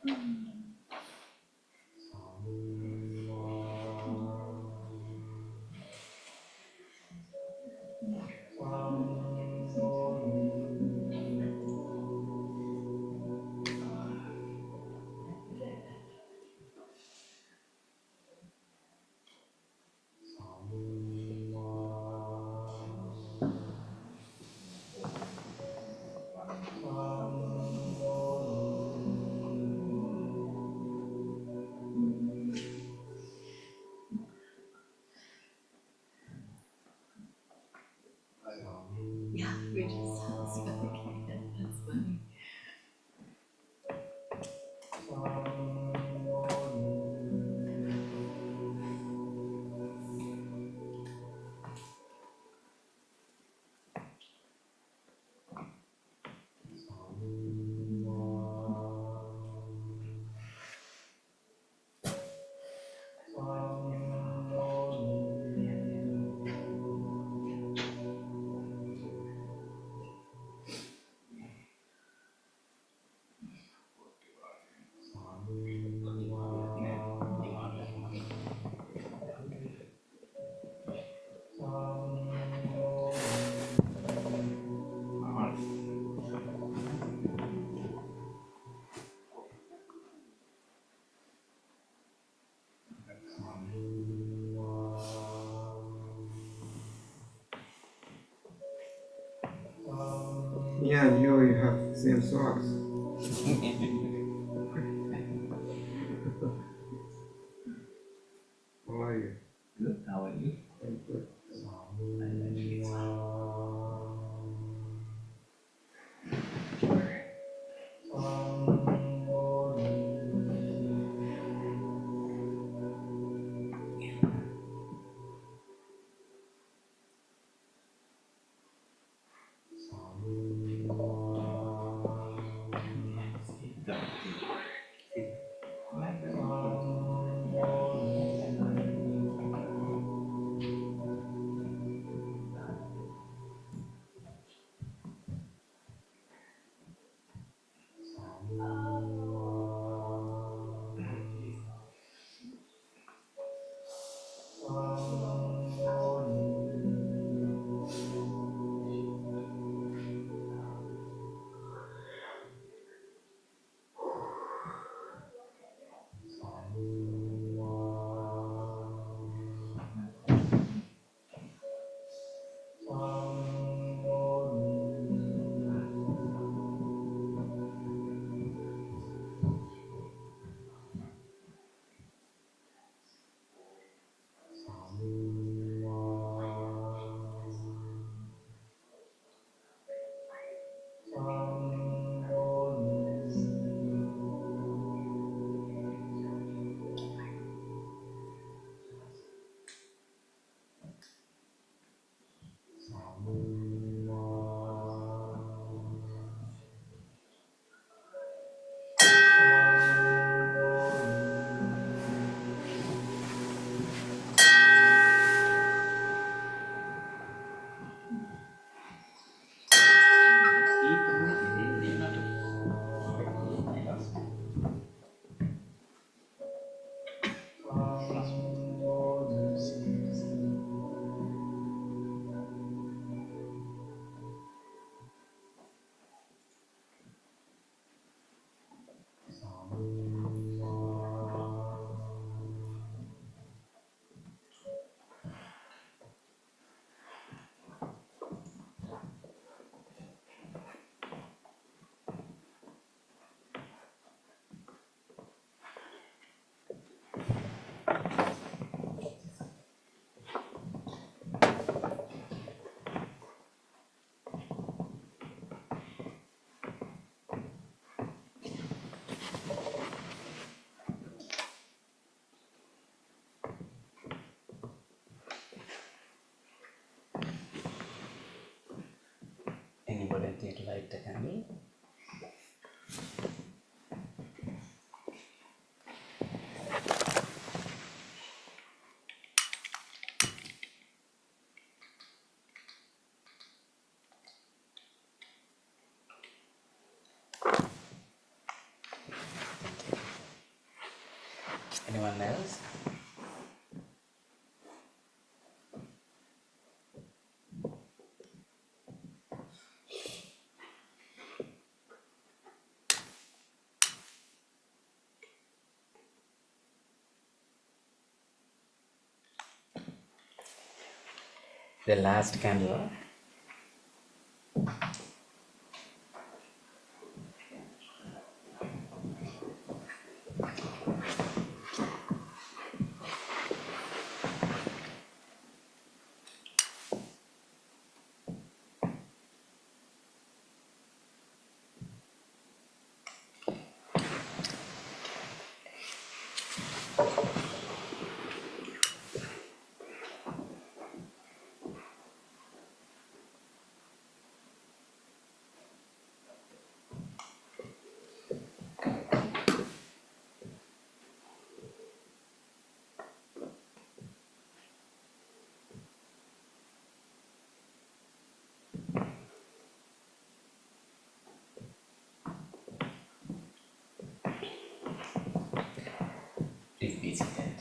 Yeah, we just spoke. That's funny. Yeah, you have same socks. How are you? Good. How are you? I'm good. Anyone else? The last candle. Please be seated.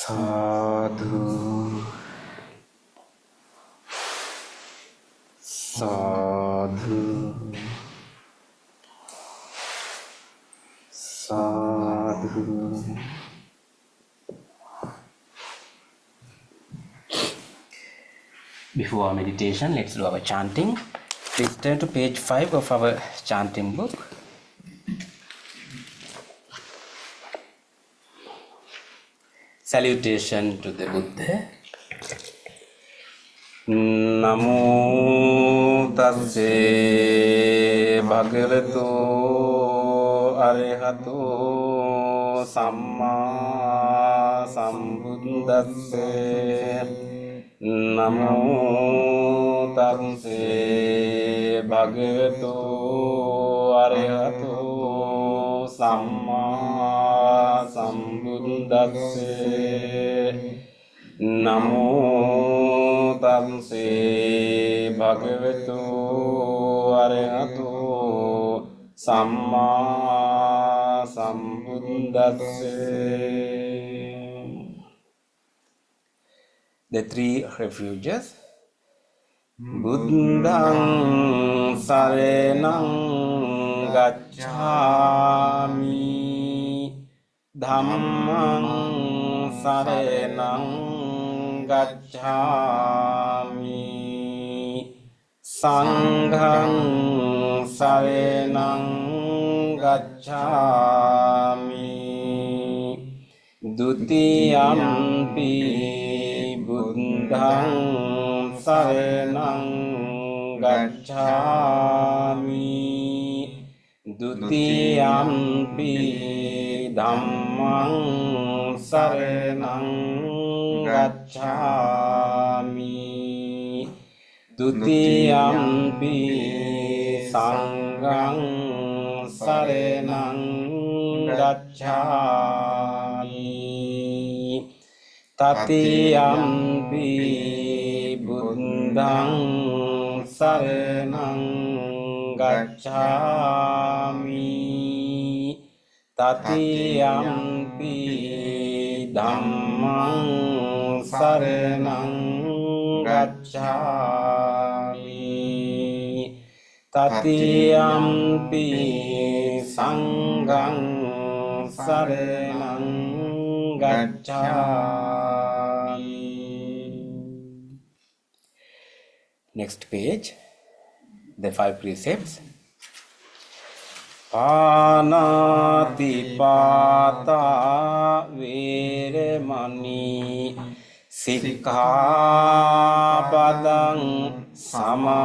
Sadhu, sadhu, sadhu. Before our meditation, let's do our chanting. Please turn to page 5 of our chanting book. Salutation to the Buddha. Namo tassa bhagavato arahato samma sambuddhassa. Namo tassa bhagavato arahato samma sambuddhassa. Namo tassa bhagavato arahato samma sambuddhassa. The three refuges. Buddhang saranang gacchami, Dhammang saranang gacchami, Sanghang saranang gacchami, Dutiyampi Buddhang saranang gacchami, Dutiyampi Dhammang saranang gacchami, Dutiyampi Sanghang saranang gacchami, Tatiyampi Buddhang saranang gacchami, Tatiyampi Dhammang saranang gacchami, Tatiyampi Sanghang saranang gacchami. Next page, the 5 precepts. පානාති පාතා වේරමණී සික්ඛාපදං සමාදියාමි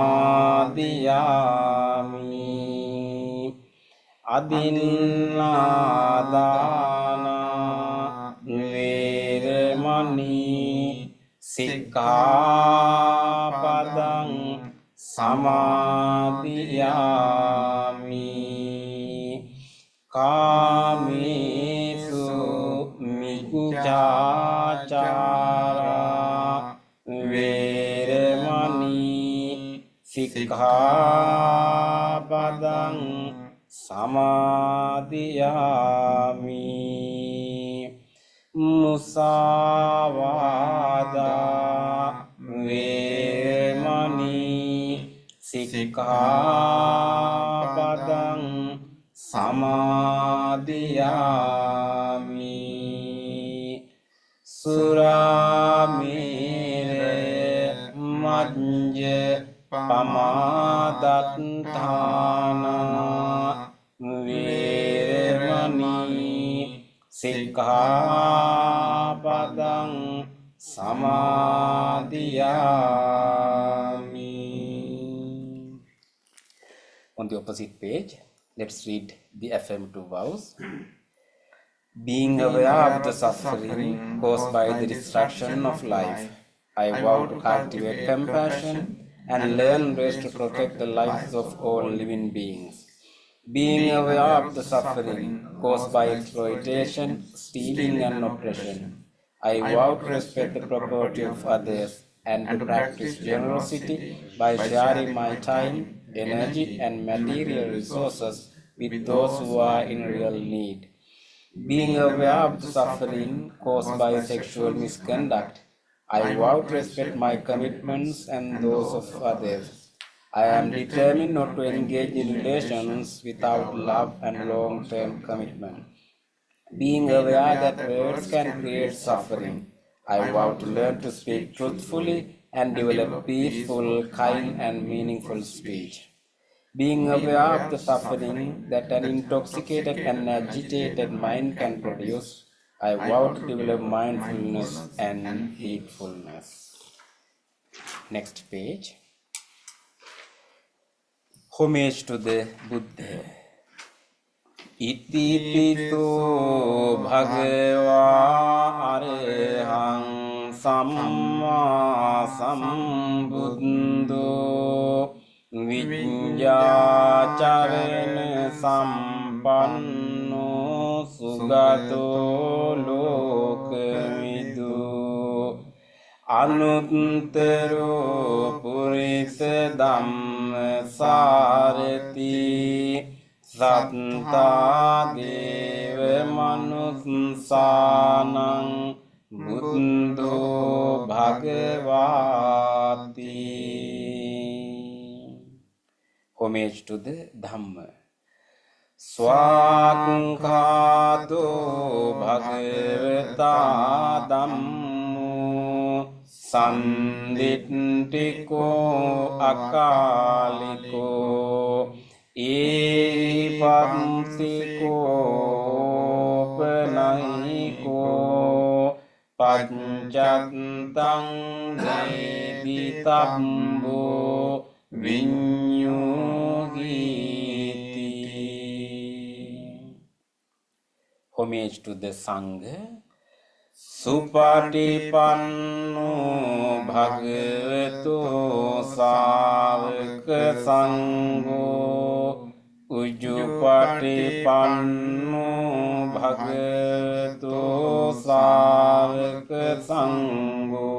අදින්නාදාන වේරමණී සික්ඛාපදං සමාදියාමි කාමේසු මිච්ඡාචාරා වේරමණී සික්ඛාපදං සමාදියාමි මුසාවාදා වේරමණී සික්ඛාපදං සමාදියාමි සුරාමේරය මජ්ජ පමාදත්තානා වේරමණී සික්ඛාපදං සමාදියාමි. On the opposite page, let's read the affirmative vows. Being aware of the suffering caused by the destruction of life, I vow to cultivate compassion and learn ways to protect the lives of all living beings. Being aware of the suffering caused by exploitation, stealing and oppression, I vow to respect the property of others and to practice generosity by sharing my time, energy and material resources with those who are in real need. Being aware of the suffering caused by sexual misconduct, I vow to respect my commitments and those of others. I am determined not to engage in relations without love and long-term commitment. Being aware that words can create suffering, I vow to learn to speak truthfully and develop peaceful, kind and meaningful speech. Being aware of the suffering that an intoxicated and agitated mind can produce, I vow to develop mindfulness and heedfulness. Next page. Homage to the Buddha. Iti piso bhagava arahang samma sambuddho විඤ්ඤාචරණ සම්පන්නෝ සුගතෝ ලෝකවිදු අනුත්තරෝ පුරිස ධම්මසාරති සත්තා දේව මනුස්සානං බුද්ධෝ භගවාති. Homage to the Dhamma. Swakhato bhagavata dhammo sanditthiko akaliko epansiko panahiko panchattang deditabbo Vinyogiti. Homage to the Sangha. Supatipanno bhagavato savaka sangho Ujjupatipanno bhagavato savaka sangho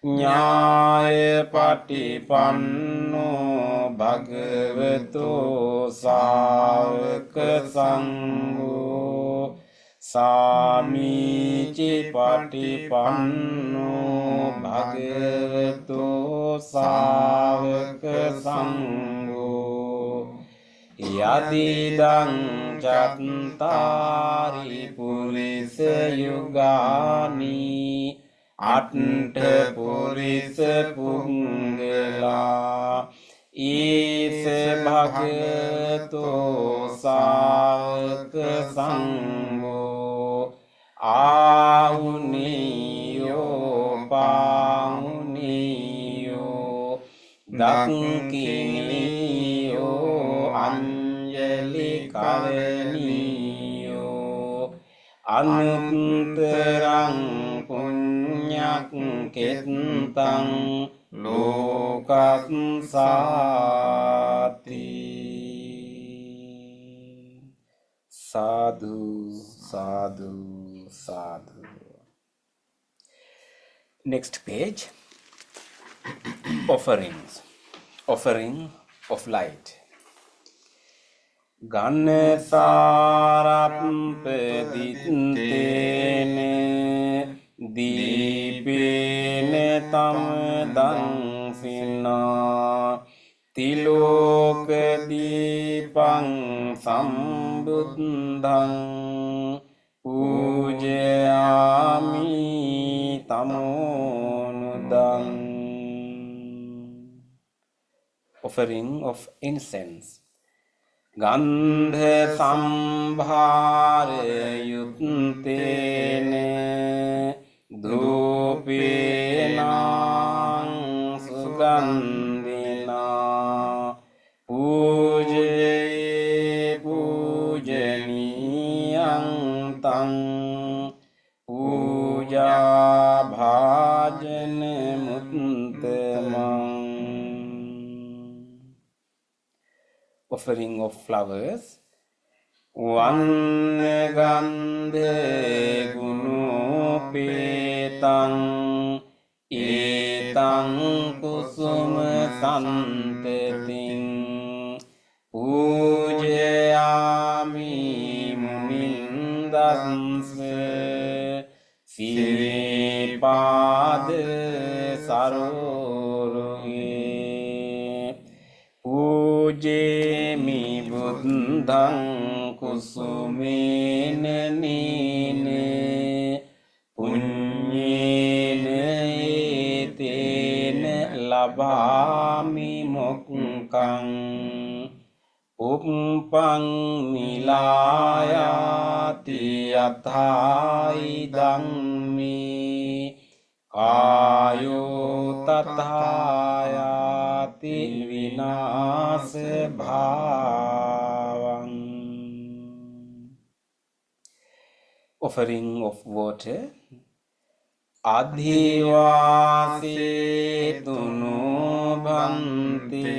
Nyaya patipanno bhagavato savaka sangho Samici patipanno bhagavato savaka sangho Yadidang cattari purisa yugani Atta purisa punggala Isa bhagavato දක්ඛිනියෝ Anjali කරණීයෝ අනුත්තරං පුඤ්ඤක්ඛෙත්තං ලෝකස්සාති. Sadhu, sadhu, sadhu. Next page. Offerings. Offering of light. Gannesarampedittene dīpene tam dansina තිලෝක දීපං සම්බුද්ධං පූජයාමි තමෝනුදං. Offering of incense. ගන්ධ සම්භාරයුත්තේන ධූපේනං සුගන්ධිනා පූජේ පූජනීයං තං පූජා භාජන මුත්තමං. Offering of flowers. Vannagandhe gunupetang etang kusuma santating pujayami munindasya siripada saroruge pujemi buddhang kusumena nene punyena etena labami mokkang uppang milayati athai dhammi kayo tathayati vinasa bhavang. Offering of water. Adhivase tunu bhante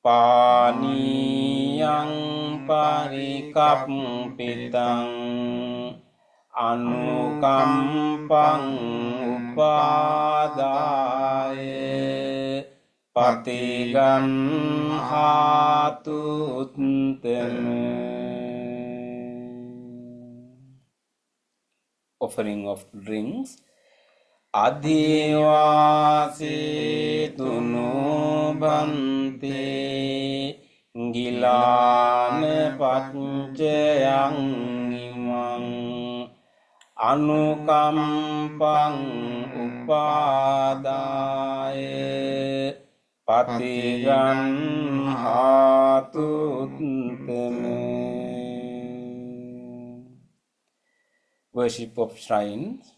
paniyang parikappitang anukampang upadaya patiganhatu uttama. Offering of drinks. Adhivase tunu bhante gilana paccayang imang anukampang upadaya patiganhatu uttama. Worship of shrines.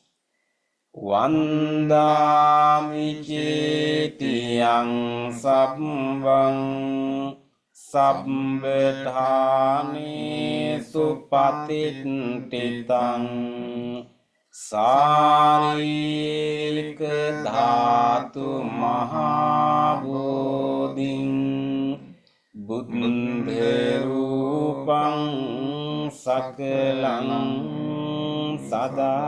Vandami cetiyang sabbang sabbethani supatittitang sarika dhatu mahabodhing buddha rupang sakalang sada.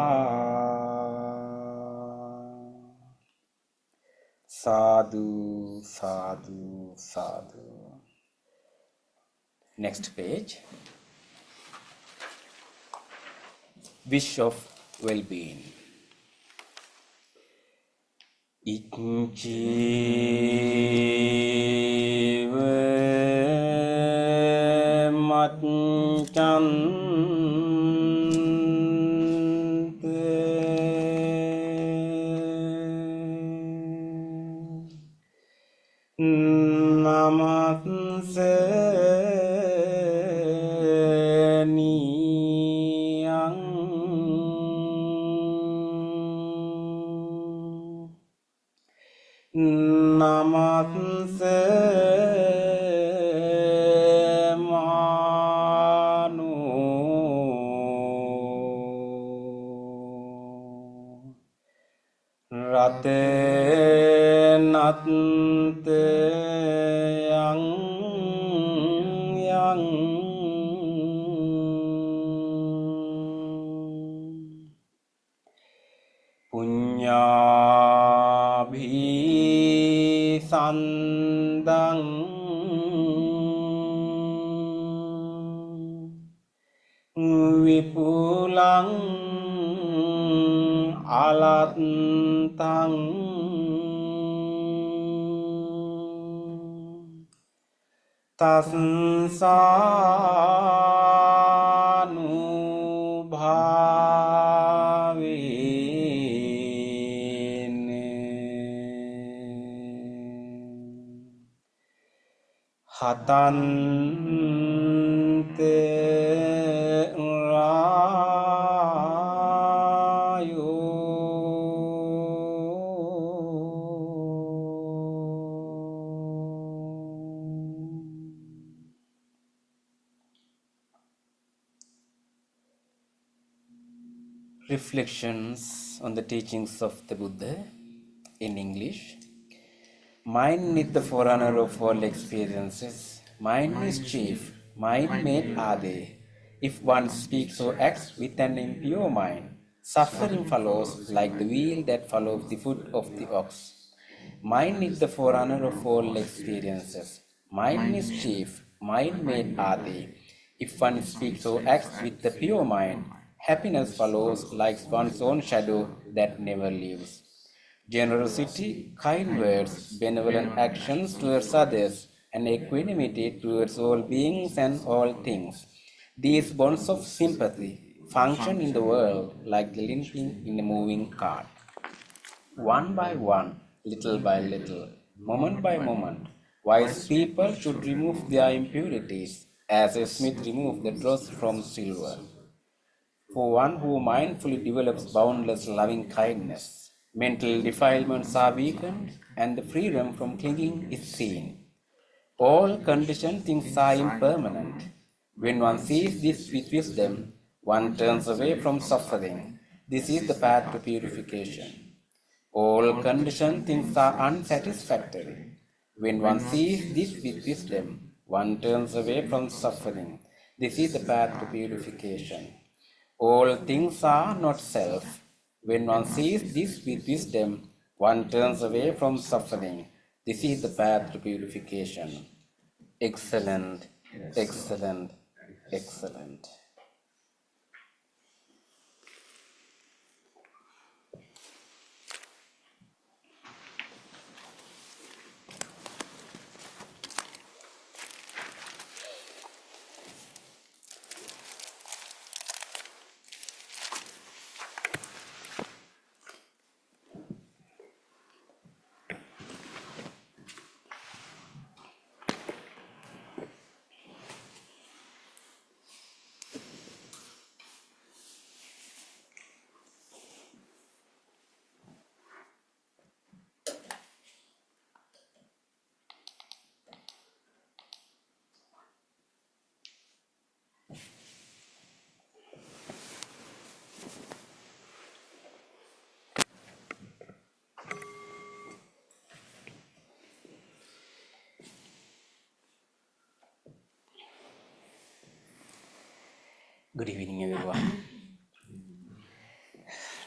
Sadhu, sadhu, sadhu. Next page. Wish of well-being. Ikchiva matchan namat විපුලං අලත්තං තස්සානුභාවේන හතන්ත Reflections on the teachings of the Buddha in English. Mind is the forerunner of all experiences. Mind is chief. Mind made are they. If one speaks or acts with an impure mind, suffering follows like the wheel that follows the foot of the ox. Mind is the forerunner of all experiences. Mind is chief. Mind made are they. If one speaks or acts with the pure mind, happiness follows like one's own shadow that never leaves. Generosity, kind words, benevolent actions towards others, and equanimity towards all beings and all things. These bonds of sympathy function in the world like the linking in a moving cart. One by one, little by little, moment by moment, wise people should remove their impurities as a smith removes the dross from silver. For one who mindfully develops boundless loving kindness, mental defilements are weakened and the freedom from clinging is seen. All conditioned things are impermanent. When one sees this with wisdom, one turns away from suffering. This is the path to purification. All conditioned things are unsatisfactory. When one sees this with wisdom, one turns away from suffering. This is the path to purification. All things are not self. When one sees this with wisdom, one turns away from suffering. This is the path to purification. Excellent, excellent, excellent. Good evening, everyone.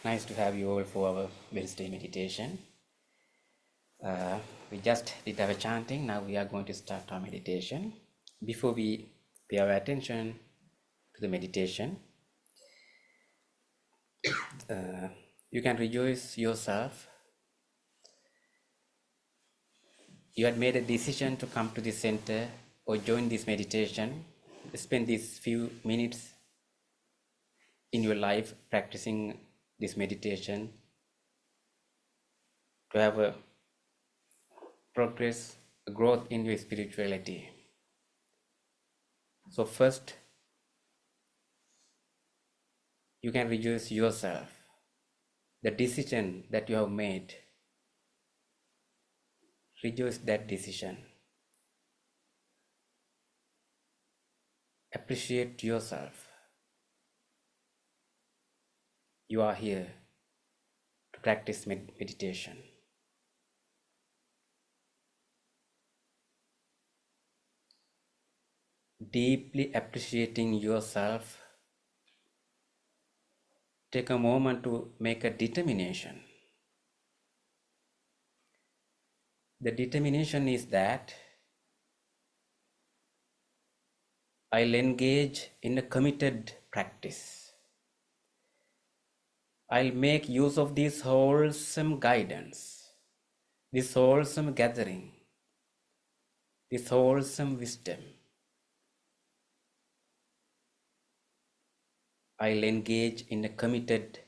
Nice to have you all for our Wednesday meditation. We just did our chanting. Now we are going to start our meditation. Before we pay our attention to the meditation, you can rejoice yourself. You had made a decision to come to this center or join this meditation. Spend these few minutes in your life practicing this meditation to have a progress, a growth in your spirituality. So first, you can rejoice yourself, the decision that you have made. Rejoice that decision. Appreciate yourself. You are here to practice meditation. Deeply appreciating yourself, take a moment to make a determination. The determination is that I'll engage in a committed practice. I'll make use of this wholesome guidance, this wholesome gathering, this wholesome wisdom. I'll engage in a committed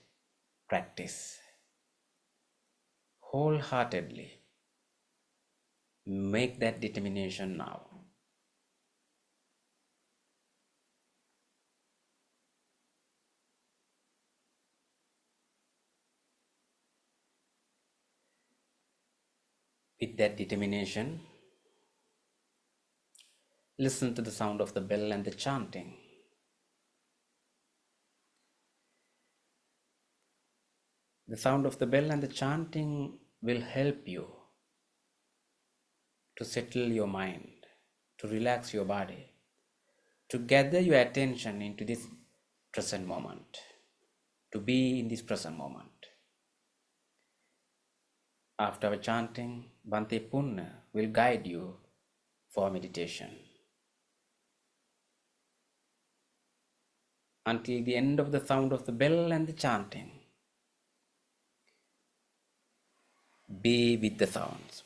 practice wholeheartedly. Make that determination now. With that determination, listen to the sound of the bell and the chanting. The sound of the bell and the chanting will help you to settle your mind, to relax your body, to gather your attention into this present moment, to be in this present moment. After our chanting, Bhante Punna will guide you for meditation. Until the end of the sound of the bell and the chanting, be with the sounds.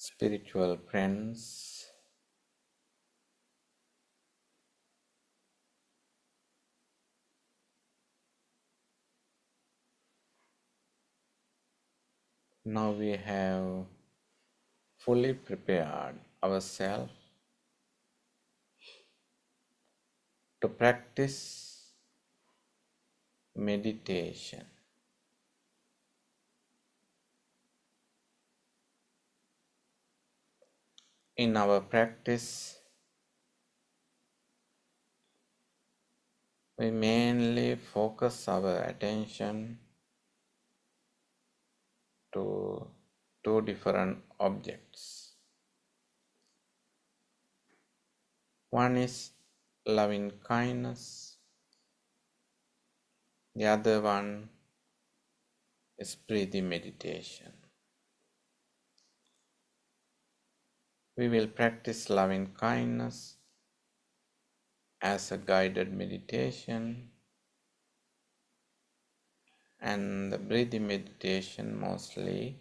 spiritual friends, now we have fully prepared ourselves to practice meditation. In our practice, we mainly focus our attention to two different objects. One is loving kindness, the other one is breathing meditation. We will practice loving kindness as a guided meditation, and the breathing meditation mostly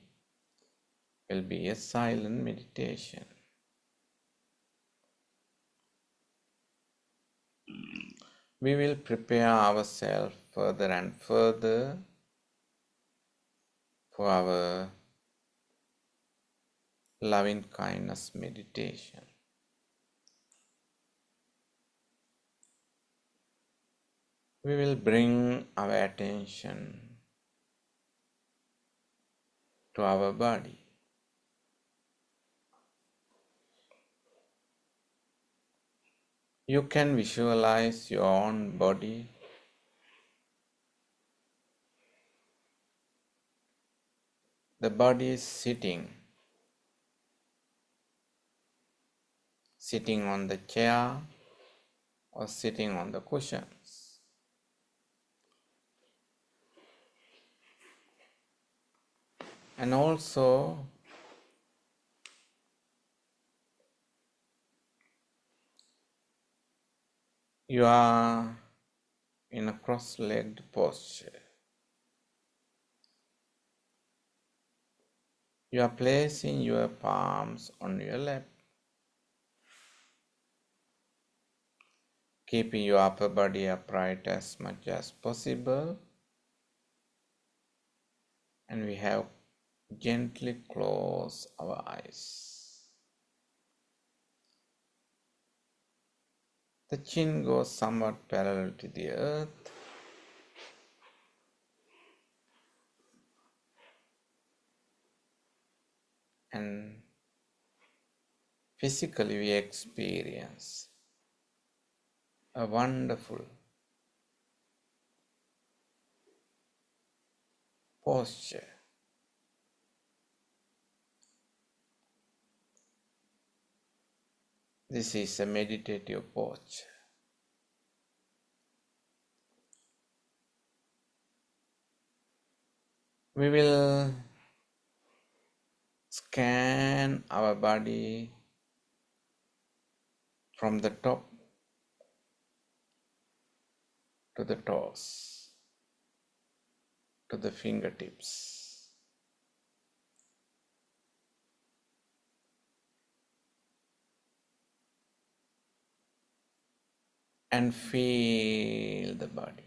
will be a silent meditation. We will prepare ourselves further and further for our loving kindness meditation. We will bring our attention to our body. You can visualize your own body. The body is sitting on the chair or sitting on the cushions. And also, you are in a cross-legged posture. You are placing your palms on your lap, keeping your upper body upright as much as possible, and we have gently close our eyes. The chin goes somewhat parallel to the earth. And physically we experience a wonderful posture. This is a meditative posture. We will scan our body from the top to the toes, to the fingertips. And feel the body.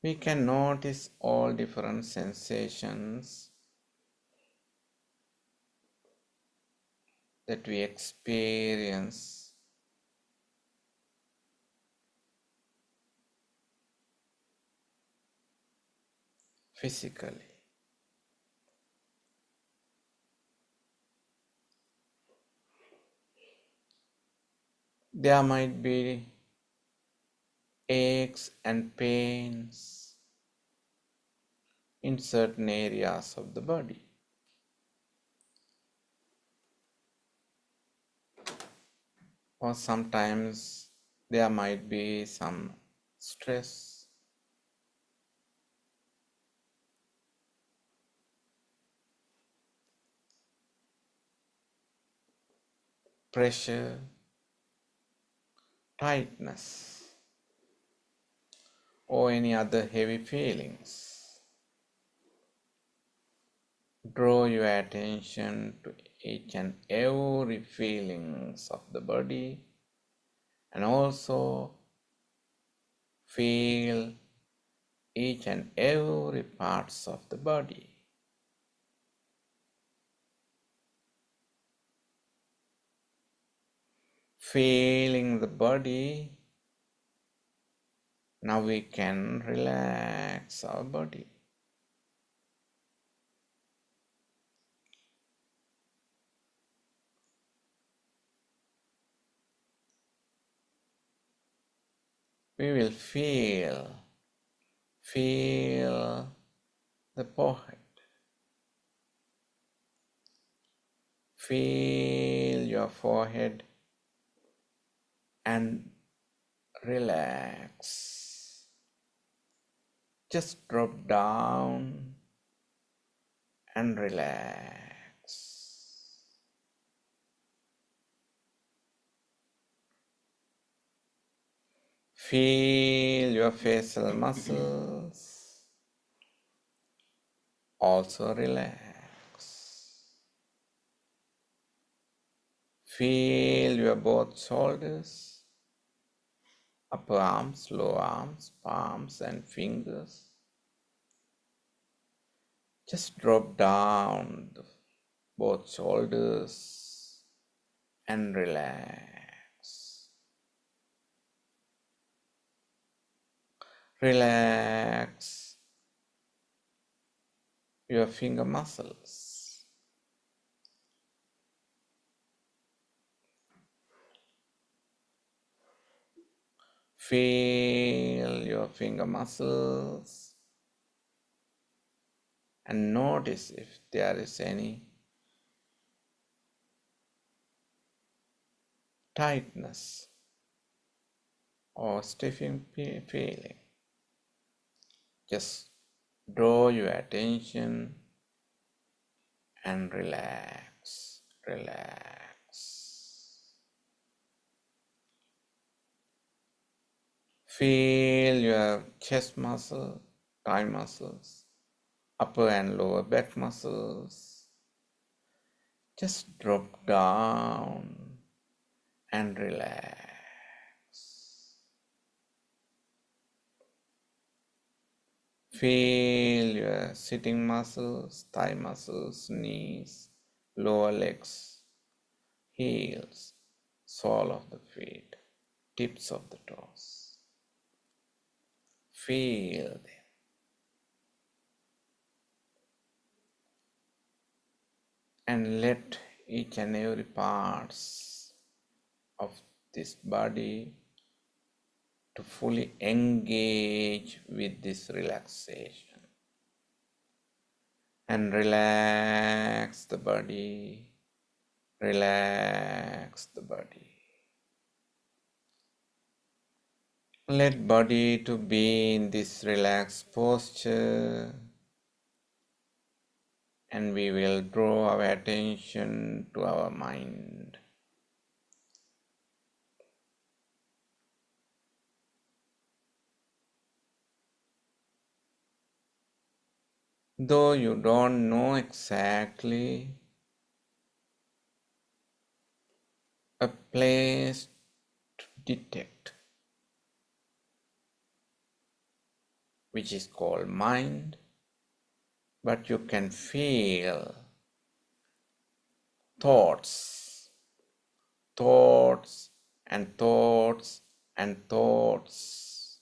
We can notice all different sensations that we experience physically. There might be aches and pains in certain areas of the body. Or sometimes there might be some stress, pressure, tightness. or any other heavy feelings. Draw your attention to each and every feelings of the body, and also feel each and every parts of the body. Feeling the body, now we can relax our body. We will feel the forehead. Feel your forehead and relax. Just drop down and relax. Feel your facial muscles also relax. Feel your both shoulders, upper arms, lower arms, palms and fingers. Just drop down both shoulders and relax. Relax your finger muscles. Feel your finger muscles and notice if there is any tightness or stiffing feeling. Just draw your attention and relax, relax. Feel your chest muscle, thigh muscles, upper and lower back muscles. Just drop down and relax. Feel your sitting muscles, thigh muscles, knees, lower legs, heels, sole of the feet, tips of the toes. Feel them. And let each and every parts of this body to fully engage with this relaxation. And relax the body, relax the body. Let body to be in this relaxed posture, and we will draw our attention to our mind. Though you don't know exactly a place to detect, which is called mind, but you can feel thoughts, thoughts and thoughts and thoughts.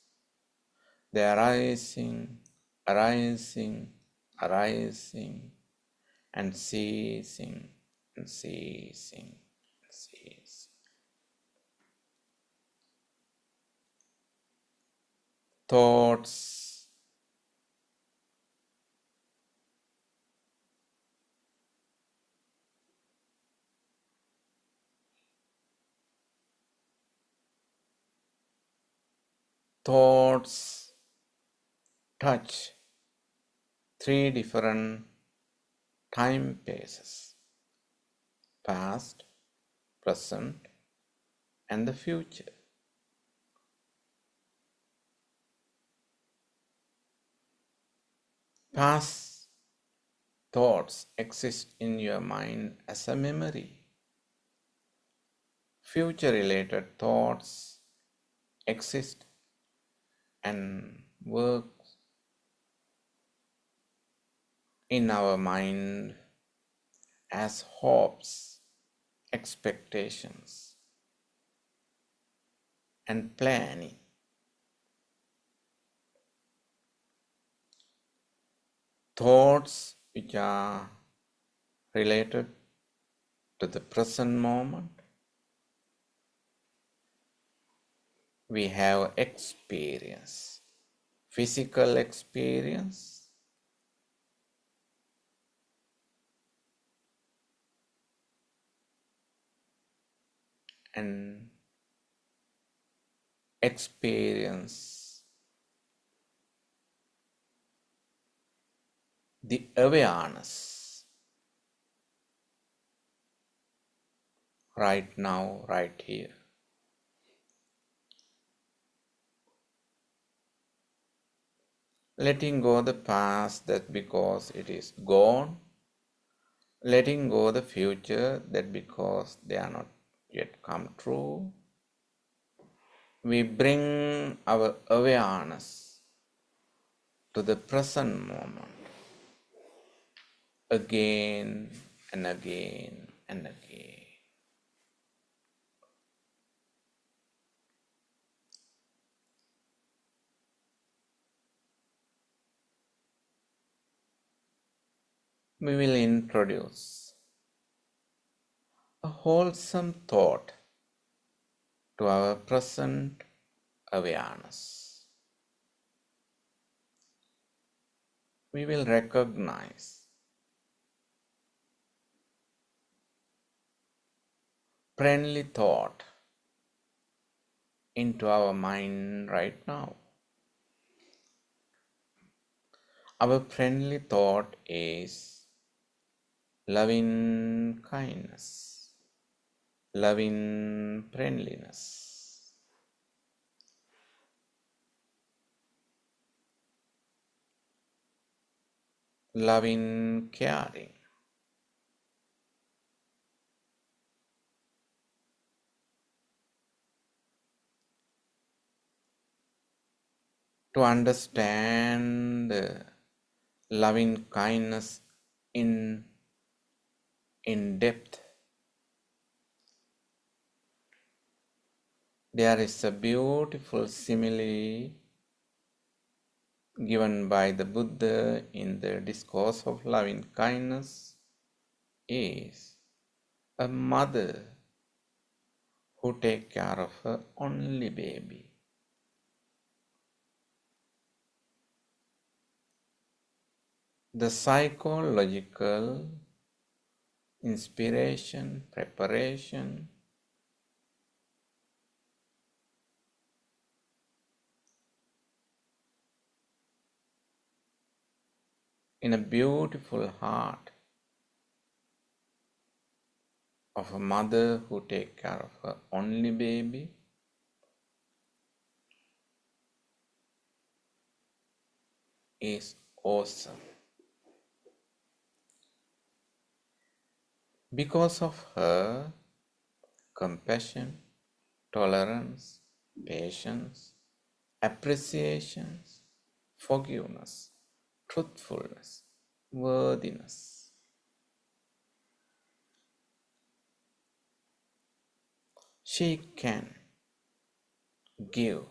They are arising, arising, arising, and ceasing, and ceasing, and ceasing. Thoughts, thoughts touch three different time phases: past, present, and the future. Past thoughts exist in your mind as a memory. Future related thoughts exist and work in our mind as hopes, expectations, and planning. Thoughts which are related to the present moment. We have experience, physical experience, and experience the awareness right now, right here. Letting go the past that because it is gone, letting go the future that because they are not yet come true. We bring our awareness to the present moment again and again and again. We will introduce a wholesome thought to our present awareness. We will recognize friendly thought into our mind right now. Our friendly thought is loving kindness, loving friendliness. Loving caring. To understand loving kindness in depth, there is a beautiful simile given by the Buddha in the discourse of loving kindness is a mother who takes care of her only baby. The psychological inspiration, preparation in a beautiful heart of a mother who takes care of her only baby is awesome. Because of her compassion, tolerance, patience, appreciation, forgiveness, truthfulness, worthiness. She can give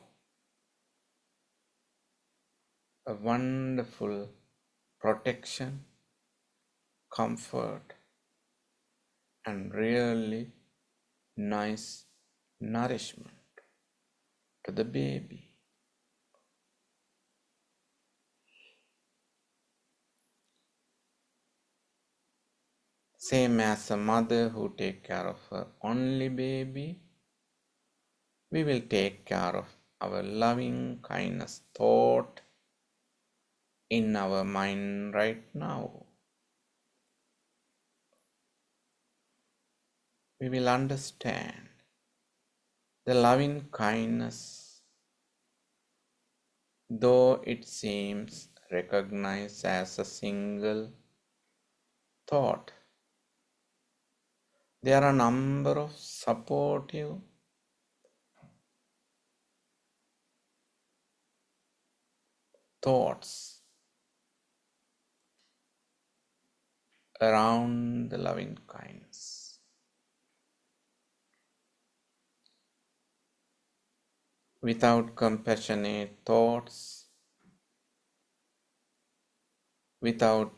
a wonderful protection, comfort, and really nice nourishment to the baby. Same as a mother who takes care of her only baby, we will take care of our loving kindness thought in our mind right now. We will understand the loving kindness, though it seems recognized as a single thought. There are a number of supportive thoughts around the loving kindness. Without compassionate thoughts, without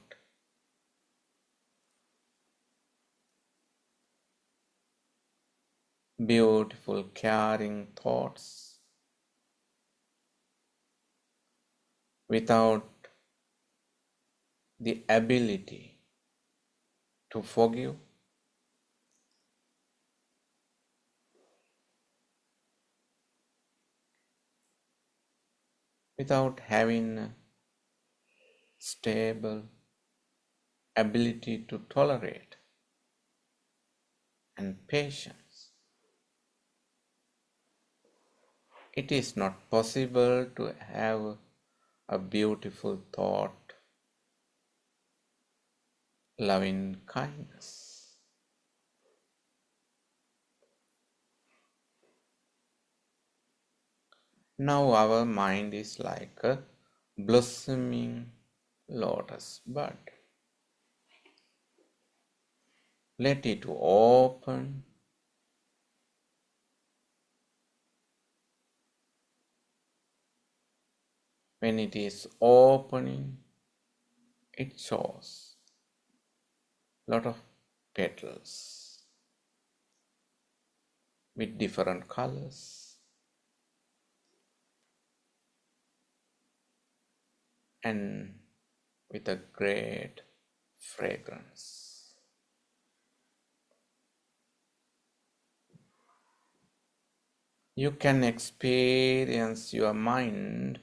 beautiful, caring thoughts, without the ability to forgive, without having a stable ability to tolerate and patience, it is not possible to have a beautiful thought, loving kindness. Now our mind is like a blossoming lotus bud. Let it open. When it is opening, it shows a lot of petals with different colors and with a great fragrance. You can experience your mind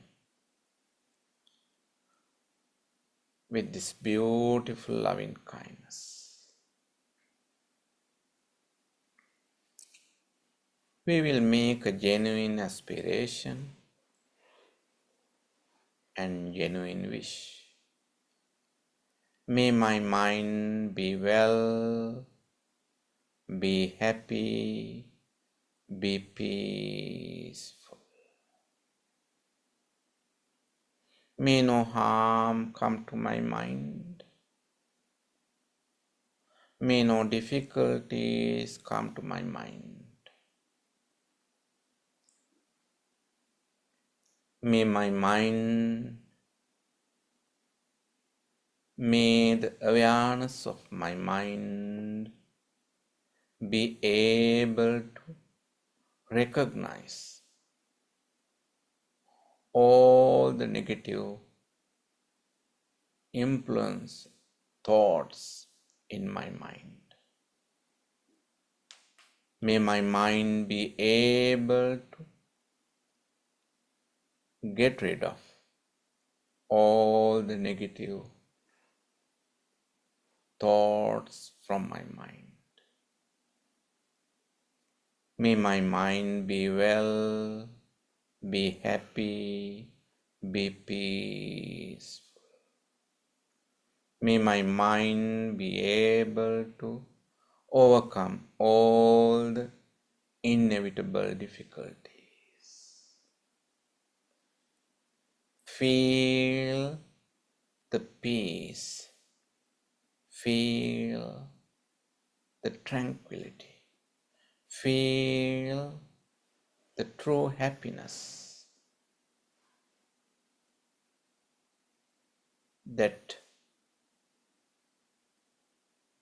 with this beautiful loving kindness. We will make a genuine aspiration and genuine wish. May my mind be well, be happy, be peaceful. May no harm come to my mind. May no difficulties come to my mind. May my mind, may the awareness of my mind be able to recognize all the negative influence thoughts in my mind. May my mind be able to get rid of all the negative thoughts from my mind. May my mind be well, be happy, be peaceful. May my mind be able to overcome all the inevitable difficulties. Feel the peace, feel the tranquility, feel the true happiness that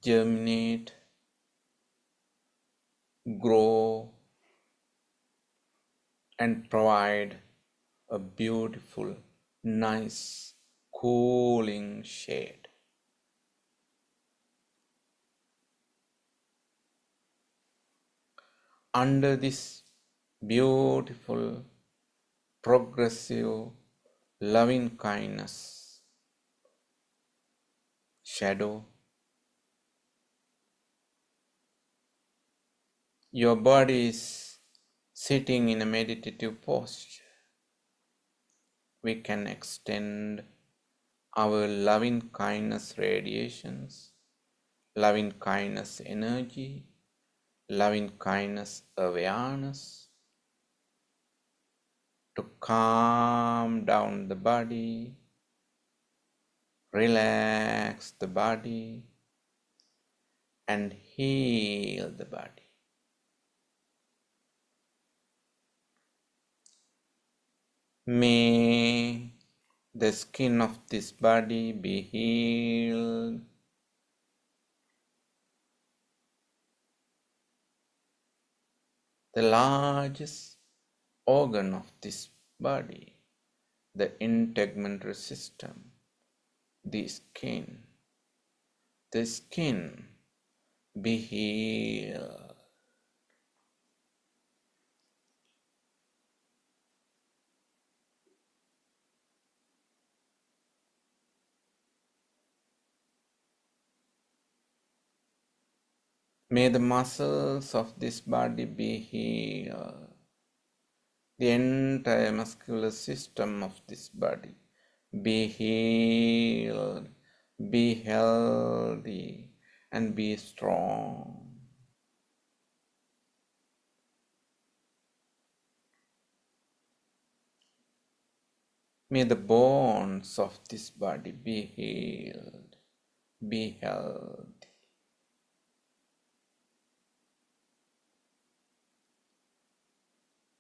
germinate, grow, and provide a beautiful, nice, cooling shade. Under this beautiful, progressive, loving kindness shadow, your body is sitting in a meditative posture. We can extend our loving kindness radiations, loving kindness energy, loving kindness awareness to calm down the body, relax the body, and heal the body. May the skin of this body be healed. The largest organ of this body, the integumentary system, the skin be healed. May the muscles of this body be healed. The entire muscular system of this body be healed, be healthy, and be strong. May the bones of this body be healed, be healthy.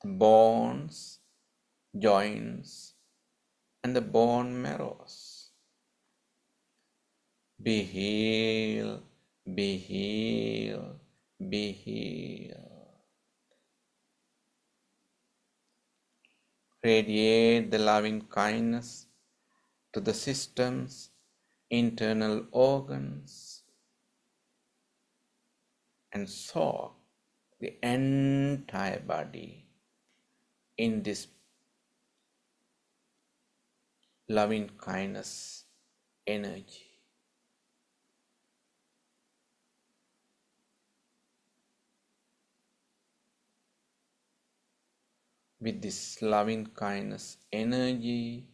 The bones, joints, and the bone marrows be healed, be healed, be healed. Radiate the loving kindness to the system's internal organs and soak the entire body in this loving kindness energy. With this loving kindness energy,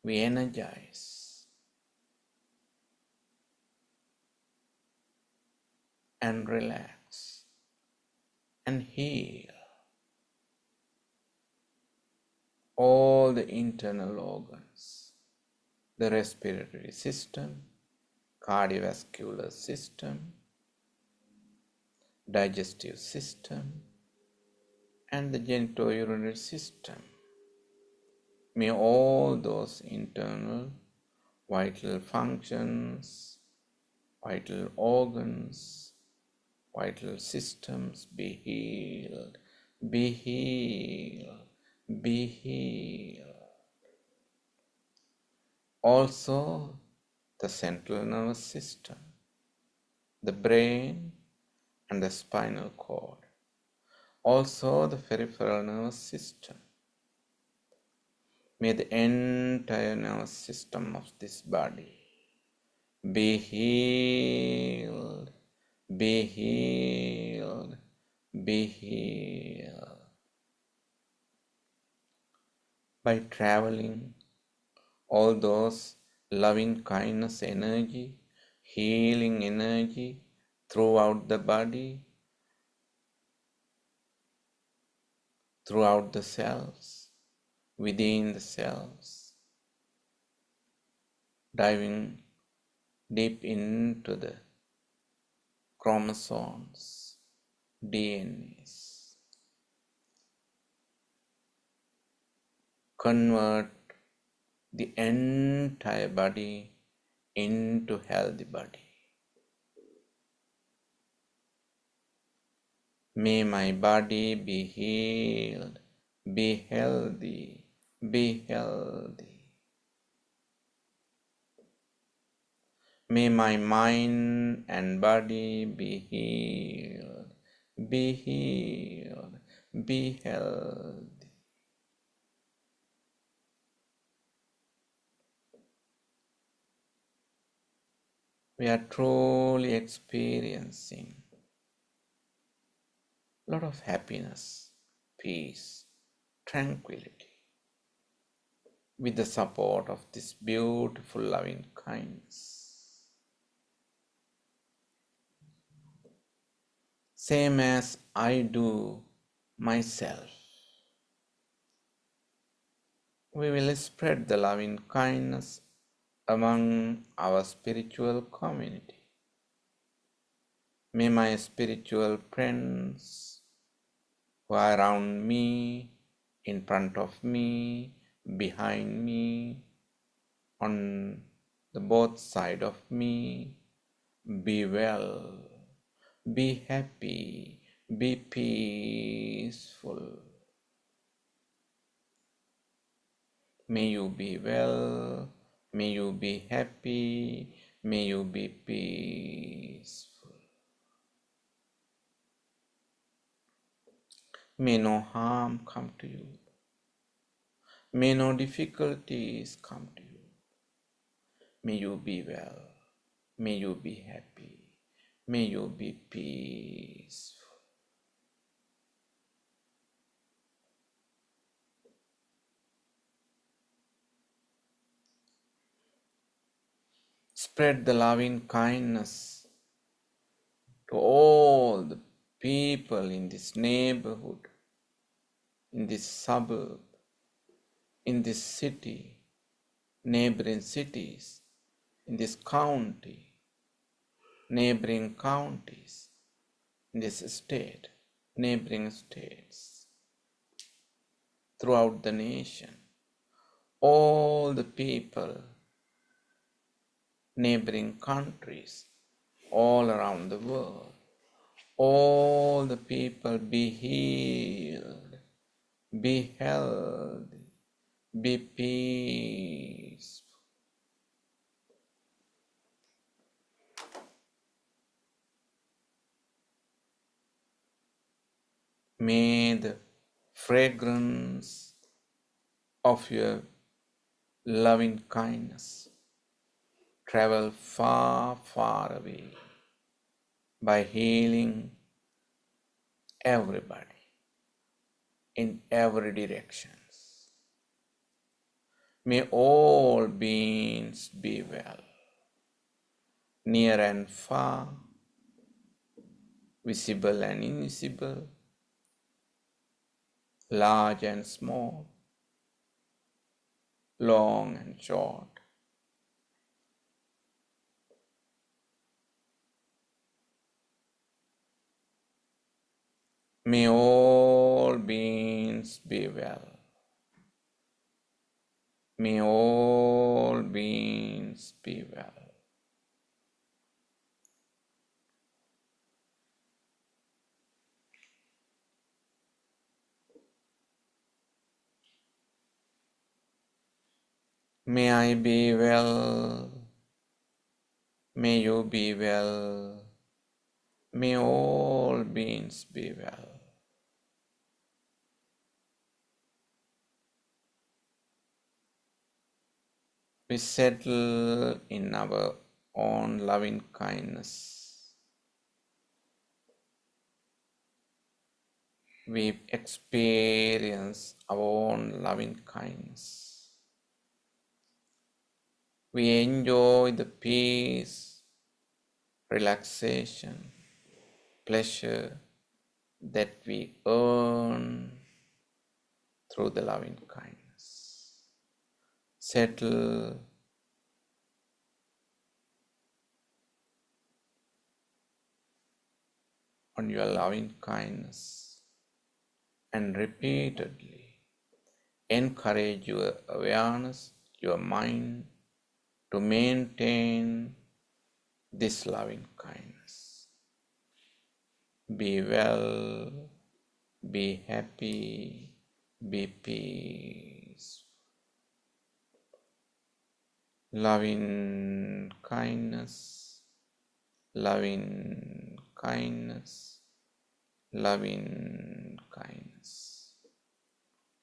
we energize and relax and heal all the internal organs, the respiratory system, cardiovascular system, digestive system, and the genitourinary system. May all those internal vital functions, vital organs, vital systems be healed, be healed, be healed. Also, the central nervous system, the brain, and the spinal cord. Also, the peripheral nervous system. May the entire nervous system of this body be healed, be healed, be healed. By traveling all those loving kindness energy, healing energy throughout the body, throughout the cells, within the cells, diving deep into the chromosomes, DNAs. Convert the entire body into healthy body. May my body be healed, be healthy, be healthy. May my mind and body be healed, be healed, be healthy. We are truly experiencing a lot of happiness, peace, tranquility with the support of this beautiful loving kindness. Same as I do myself. We will spread the loving kindness among our spiritual community. May my spiritual friends who are around me, in front of me, behind me, on the both side of me, be well, be happy, be peaceful. May you be well, may you be happy, may you be peaceful. May no harm come to you. May no difficulties come to you. May you be well. May you be happy. May you be peaceful. Spread the loving kindness to all the people in this neighborhood, in this suburb, in this city, neighboring cities, in this county, neighboring counties, in this state, neighboring states, throughout the nation, all the people, neighboring countries, all around the world, all the people be healed, be healthy, be peaceful. May the fragrance of your loving kindness travel far, far away by healing everybody in every direction. May all beings be well, near and far, visible and invisible, large and small, long and short. May all beings be well. May all beings be well. May I be well. May you be well. May all beings be well. We settle in our own loving kindness. We experience our own loving kindness. We enjoy the peace, relaxation, pleasure that we earn through the loving kindness. Settle on your loving kindness and repeatedly encourage your awareness, your mind to maintain this loving kindness. Be well, be happy, be peaceful. Loving kindness, loving kindness, loving kindness,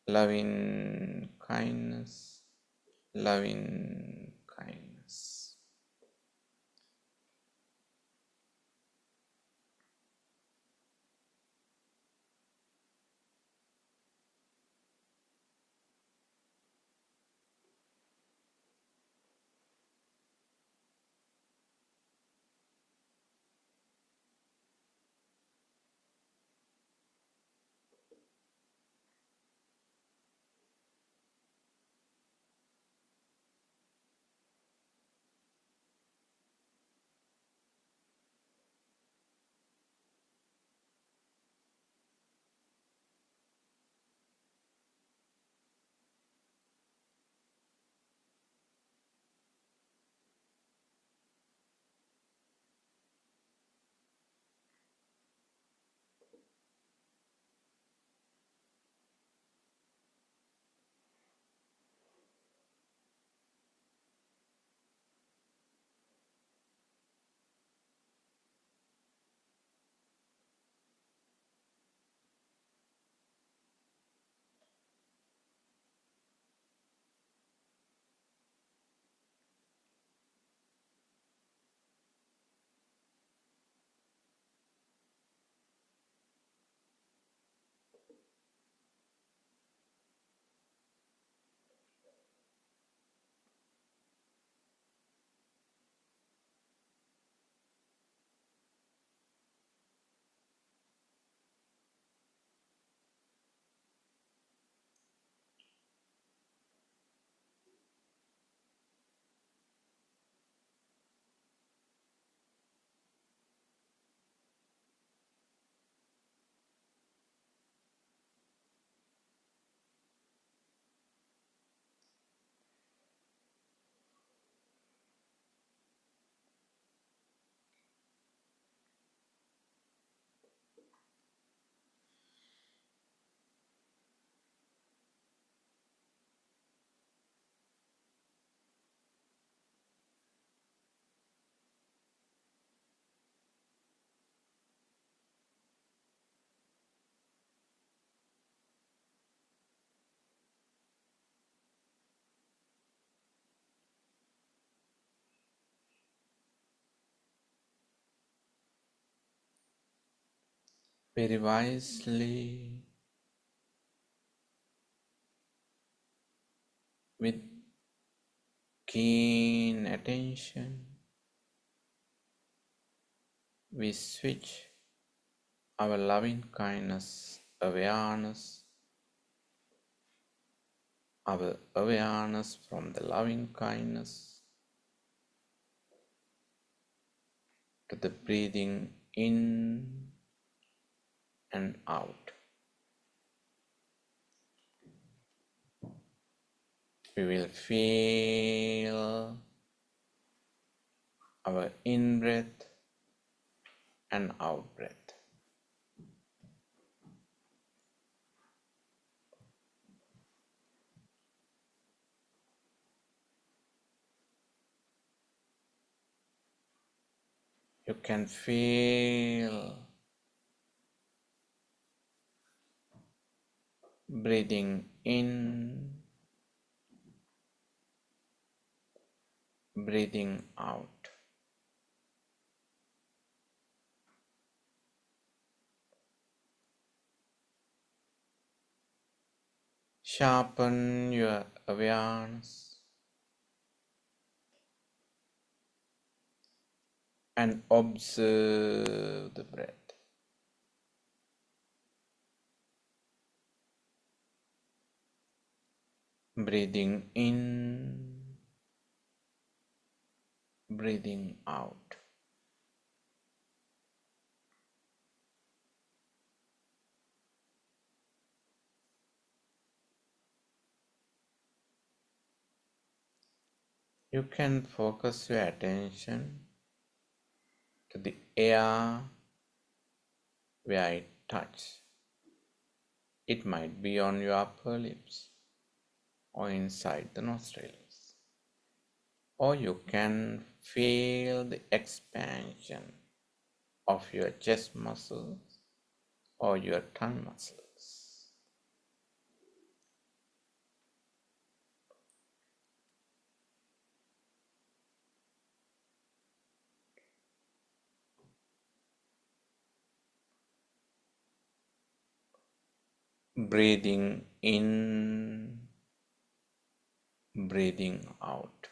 loving kindness, loving kindness. very wisely, with keen attention, we switch our loving kindness awareness, our awareness from the loving kindness to the breathing in and out. We will feel our in breath and out breath. You can feel breathing in, breathing out. Sharpen your awareness and observe the breath. Breathing in, breathing out. You can focus your attention to the air where it touches. It might be on your upper lips or inside the nostrils. Or you can feel the expansion of your chest muscles or your tongue muscles. Breathing in, breathing out.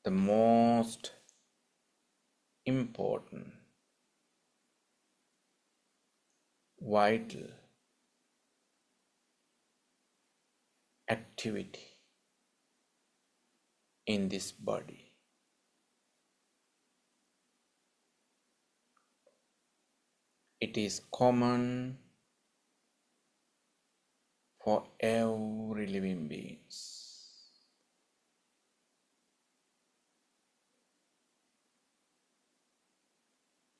The most important, vital activity in this body. It is common for every living beings.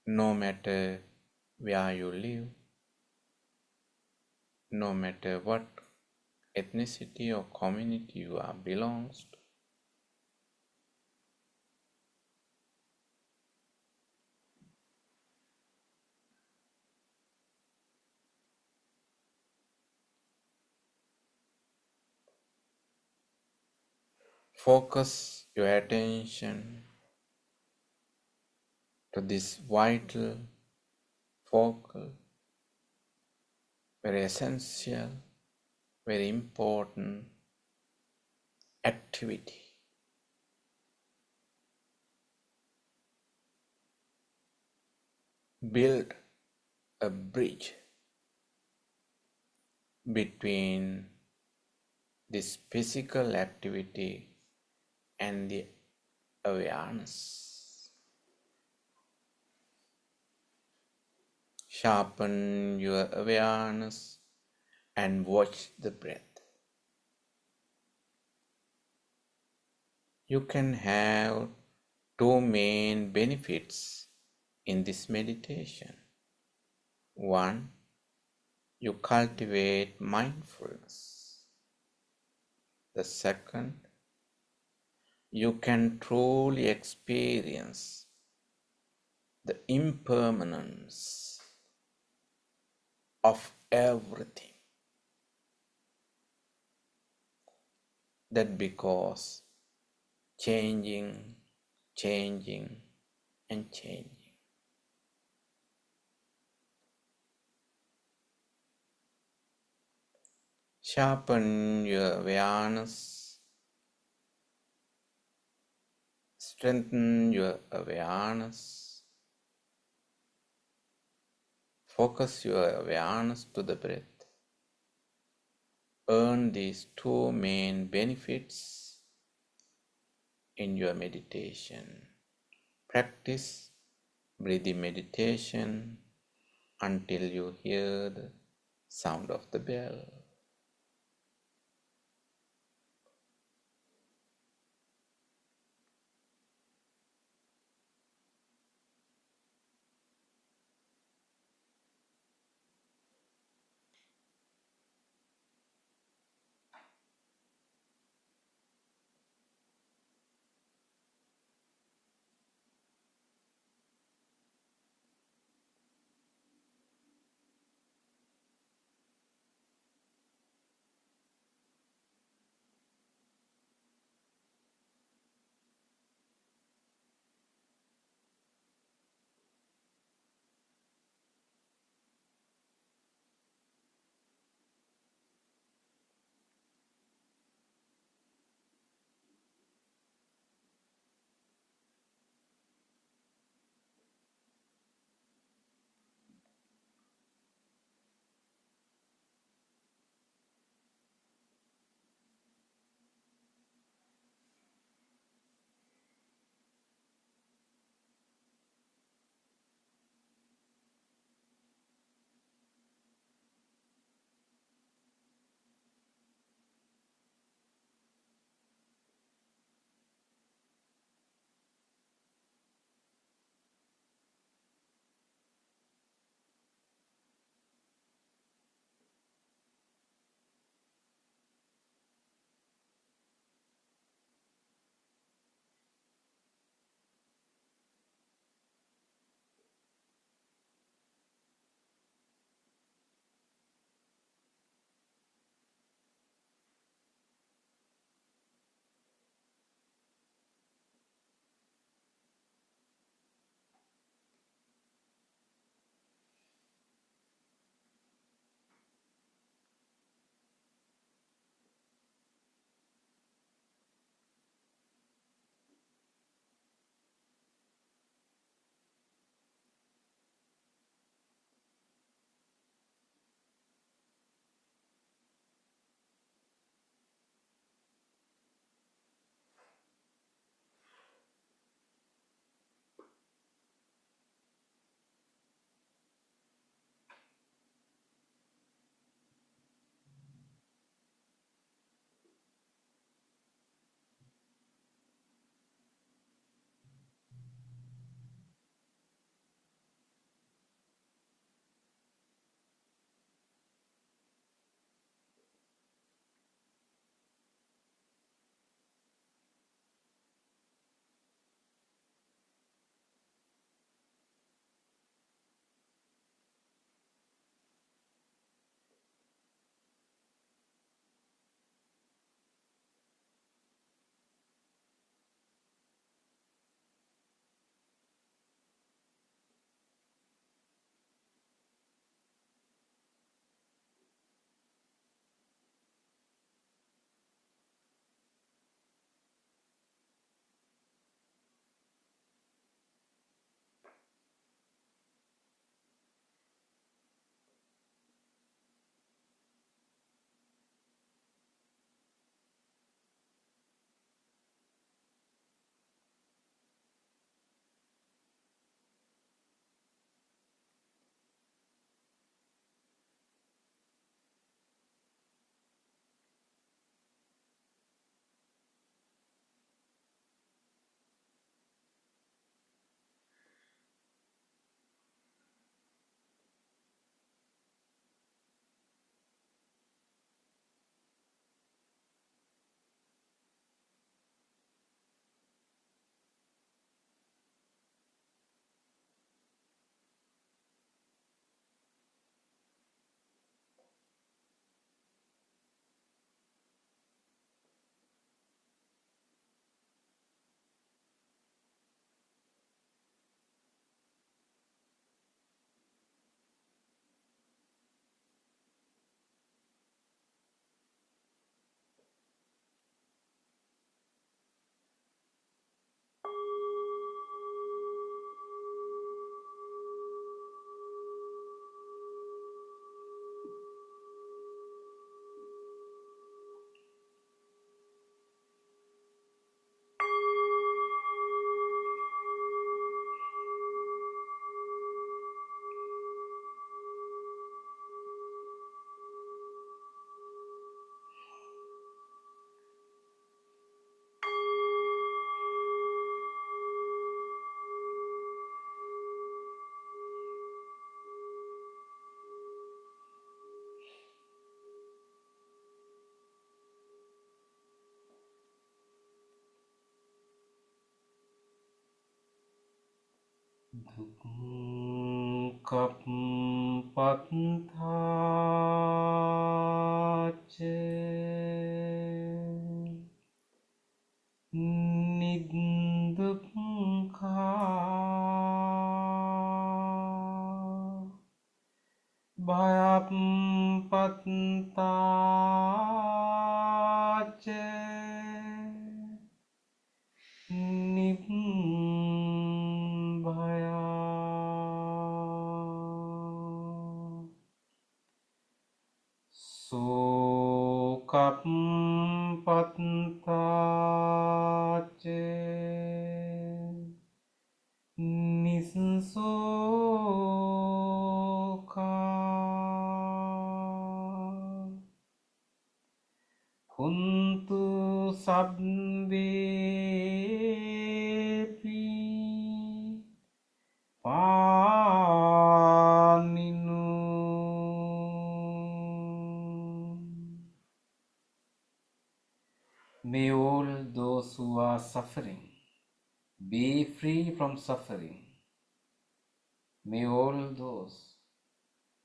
No matter where you live, no matter what ethnicity or community you are belongs to, focus your attention to this vital, focal, very essential, very important activity. Build a bridge between this physical activity and the awareness. Sharpen your awareness and watch the breath. You can have two main benefits in this meditation. One, you cultivate mindfulness. The second, you can truly experience the impermanence of everything. That because changing, changing, and changing. Sharpen your awareness, strengthen your awareness, focus your awareness to the breath. Earn these two main benefits in your meditation. Practice breathing meditation until you hear the sound of the bell. May all those who are suffering be free from suffering. May all those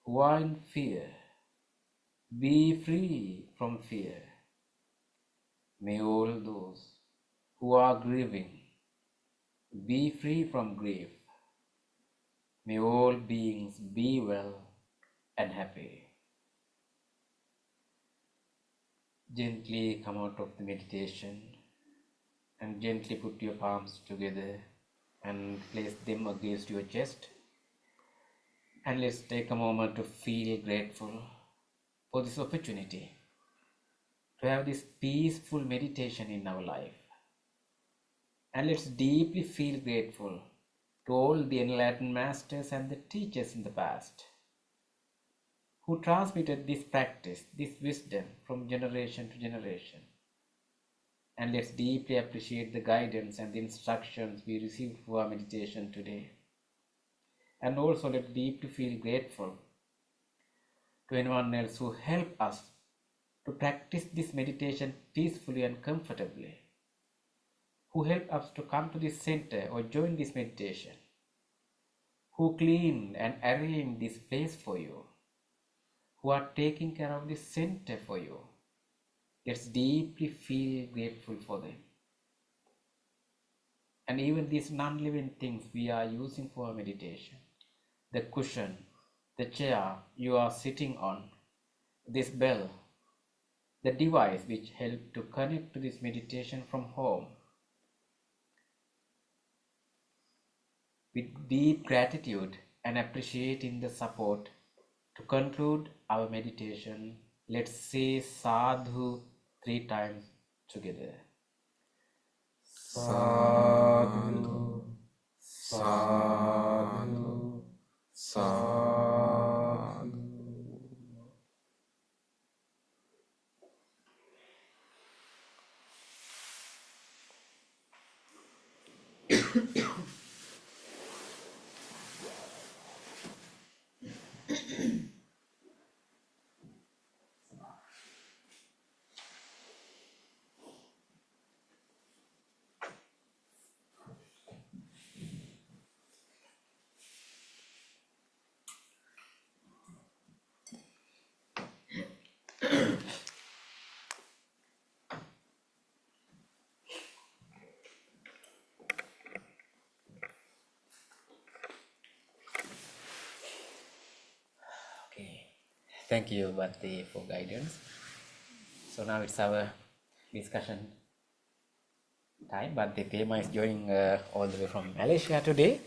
who are in fear be free from fear. May all those who are grieving be free from grief. May all beings be well and happy. Gently come out of the meditation and gently put your palms together and place them against your chest. And let's take a moment to feel grateful for this opportunity to have this peaceful meditation in our life. And let's deeply feel grateful to all the enlightened masters and the teachers in the past who transmitted this practice, this wisdom from generation to generation. And let's deeply appreciate the guidance and the instructions we received for our meditation today. And also let's deeply feel grateful to anyone else who helped us to practice this meditation peacefully and comfortably, who helped us to come to this center or join this meditation, who cleaned and arranged this place for you, who are taking care of this center for you. Let's deeply feel grateful for them. And even these non-living things we are using for our meditation, the cushion, the chair you are sitting on, this bell, the device which helped to connect to this meditation from home. With deep gratitude and appreciating the support, to conclude our meditation, let's say Sadhu 3 times together. Sadhu, sadhu, sadhu. Okay, thank you, Bhante, for guidance. So now it's our discussion time. Bhante Thema is joining all the way from Malaysia today.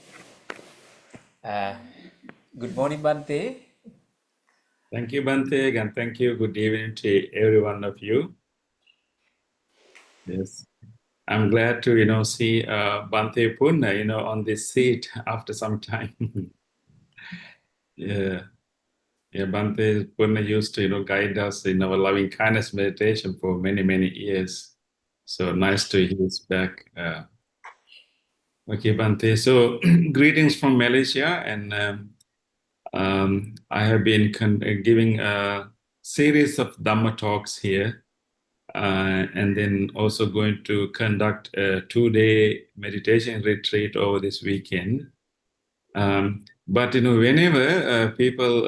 Good morning, Bhante. Thank you, Bante, and thank you. Good evening to every one of you. Yes, I'm glad to see Bante Punna on this seat after some time. Yeah, Bante Punna used to guide us in our loving kindness meditation for many years. So nice to hear us back. Okay, Bante. So greetings from Malaysia, and I have been giving a series of Dhamma talks here, and then also going to conduct a 2-day meditation retreat over this weekend. But whenever people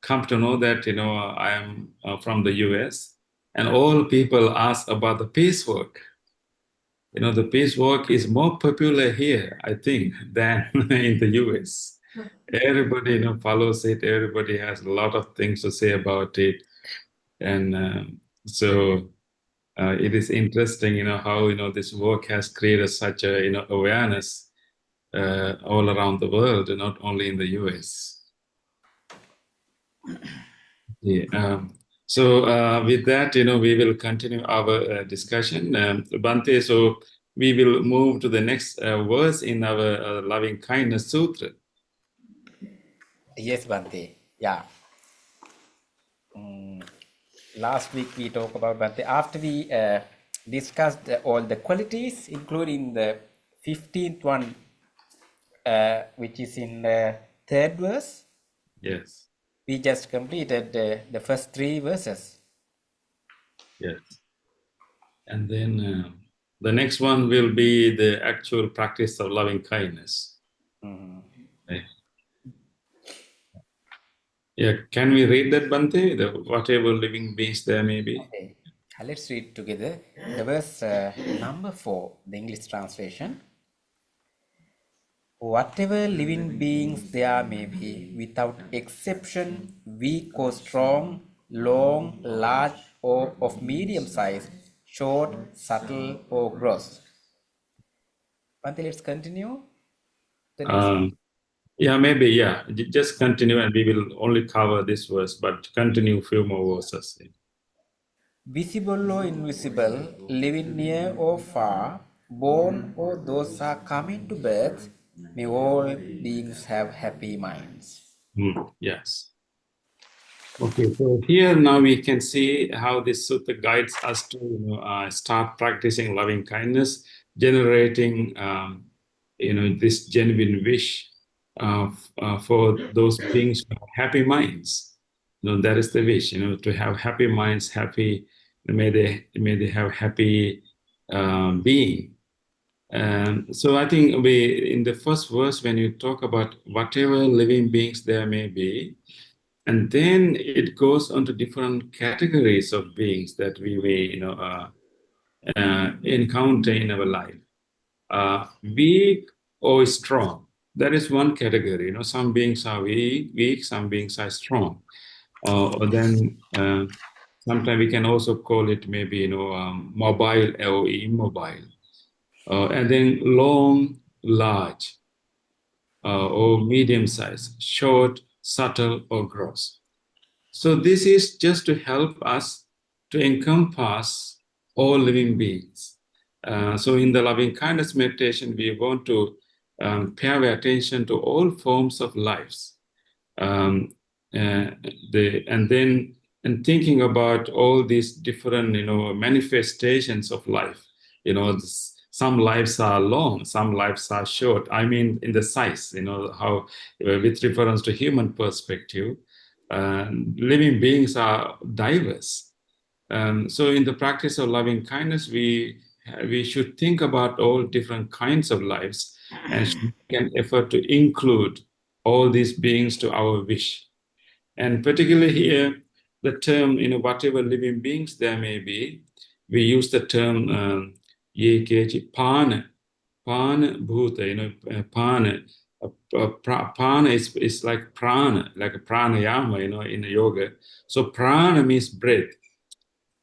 come to know that I am from the US, and all people ask about the peace work. The peace work is more popular here, I think, than in the US. Everybody follows it. Everybody has a lot of things to say about it, and so it is interesting, how this work has created such a awareness all around the world, and not only in the US. Yeah. So with that, we will continue our discussion, Bhante. So we will move to the next verse in our Loving Kindness Sutra. Yes, Bhante. Yeah. Last week we talked about Bhante. After we discussed all the qualities, including the 15th one, which is in the third verse, Yes. we just completed the first 3 verses. Yes. And then the next one will be the actual practice of loving kindness. Right. Yeah, can we read that, Bhante? Whatever living beings there may be. Okay, let's read together. The verse number 4, the English translation. Whatever living beings there may be, without exception, weak or strong, long, large, or of medium size, short, subtle, or gross. Bhante, let's continue. The next. Yeah, maybe, yeah. Just continue, and we will only cover this verse, but continue a few more verses. Visible or invisible, living near or far, born or those are coming to birth, may all beings have happy minds. Yes. Okay, so here now we can see how this sutta guides us to start practicing loving kindness, generating this genuine wish for those beings to have happy minds. That is the wish, to have happy minds, happy. May they have happy being. So I think in the first verse, when you talk about whatever living beings there may be, and then it goes on to different categories of beings that we may encounter in our life. Weak or strong, that is one category. Some beings are weak, some beings are strong. Or then sometimes we can also call it maybe mobile or immobile. And then long, large, or medium size, short, subtle, or gross. So this is just to help us to encompass all living beings. So in the loving kindness meditation, we want to pay our attention to all forms of lives. And thinking about all these different, manifestations of life. Some lives are long, some lives are short. I mean, in the size, how, with reference to human perspective, living beings are diverse. So in the practice of loving kindness, we should think about all different kinds of lives and should make an effort to include all these beings to our wish. And particularly here, the term, whatever living beings there may be, we use the term ye kechi pana bhuta, pana. Prana is like prana, like a pranayama, in yoga. So prana means breath.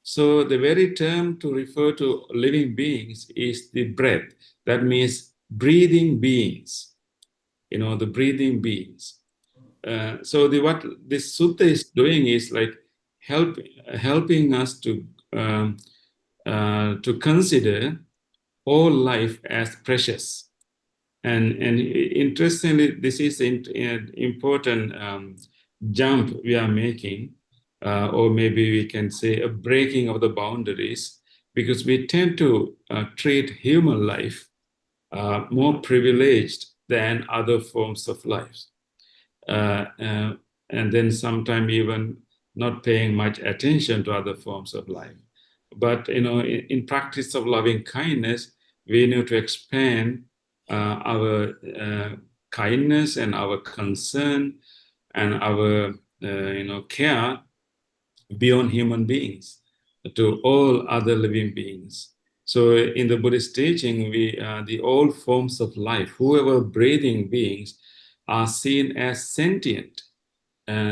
So the very term to refer to living beings is the breath. That means breathing beings, the breathing beings. So what this sutta is doing is like helping us to consider all life as precious. And interestingly, this is an important jump we are making, or maybe we can say a breaking of the boundaries, because we tend to treat human life more privileged than other forms of life. And then sometimes even not paying much attention to other forms of life. But in practice of loving kindness, we need to expand our kindness and our concern and our care beyond human beings to all other living beings. So in the Buddhist teaching, the all forms of life, whoever breathing beings, are seen as sentient.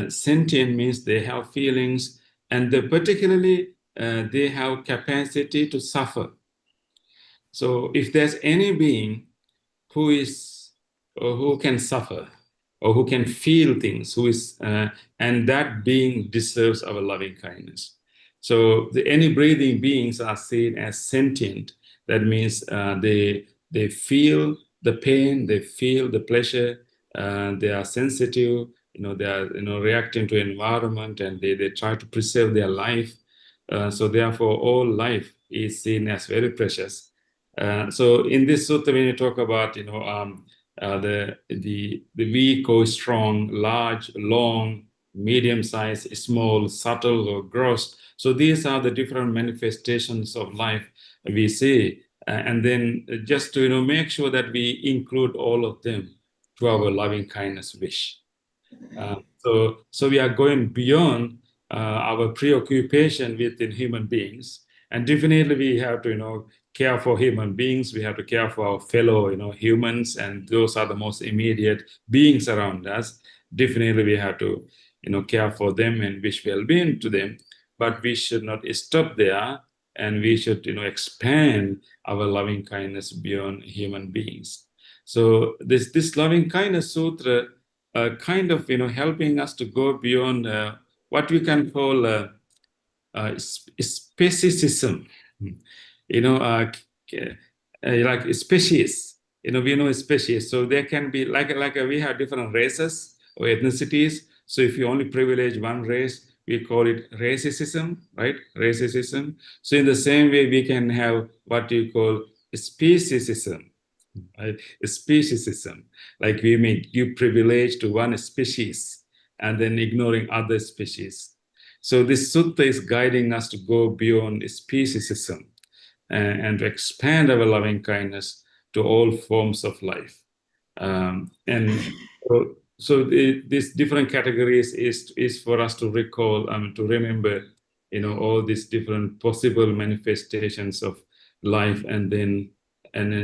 Sentient means they have feelings, and particularly they have capacity to suffer. So if there's any being who is or who can suffer or who can feel things, and that being deserves our loving kindness. So any breathing beings are seen as sentient. That means they feel the pain, they feel the pleasure, they are sensitive. They are reacting to environment, and they try to preserve their life. So therefore, all life is seen as very precious. So in this sutta, when you talk about the weak or strong, large, long, medium size, small, subtle, or gross. So these are the different manifestations of life we see, and then just to make sure that we include all of them to our loving kindness wish. So we are going beyond our preoccupation within human beings, and definitely we have to care for human beings. We have to care for our fellow humans, and those are the most immediate beings around us. Definitely we have to care for them and wish well-being to them, but we should not stop there, and we should expand our loving kindness beyond human beings. So this loving kindness sutra kind of helping us to go beyond what we can call speciesism. Like species. We know species. So there can be like we have different races or ethnicities. So if you only privilege one race, we call it racism, right? Racism. So in the same way, we can have what you call speciesism. Right? Speciesism, like we may give privilege to one species and then ignoring other species. So this sutta is guiding us to go beyond speciesism and to expand our loving kindness to all forms of life. So these different categories is for us to recall, to remember, all these different possible manifestations of life, and then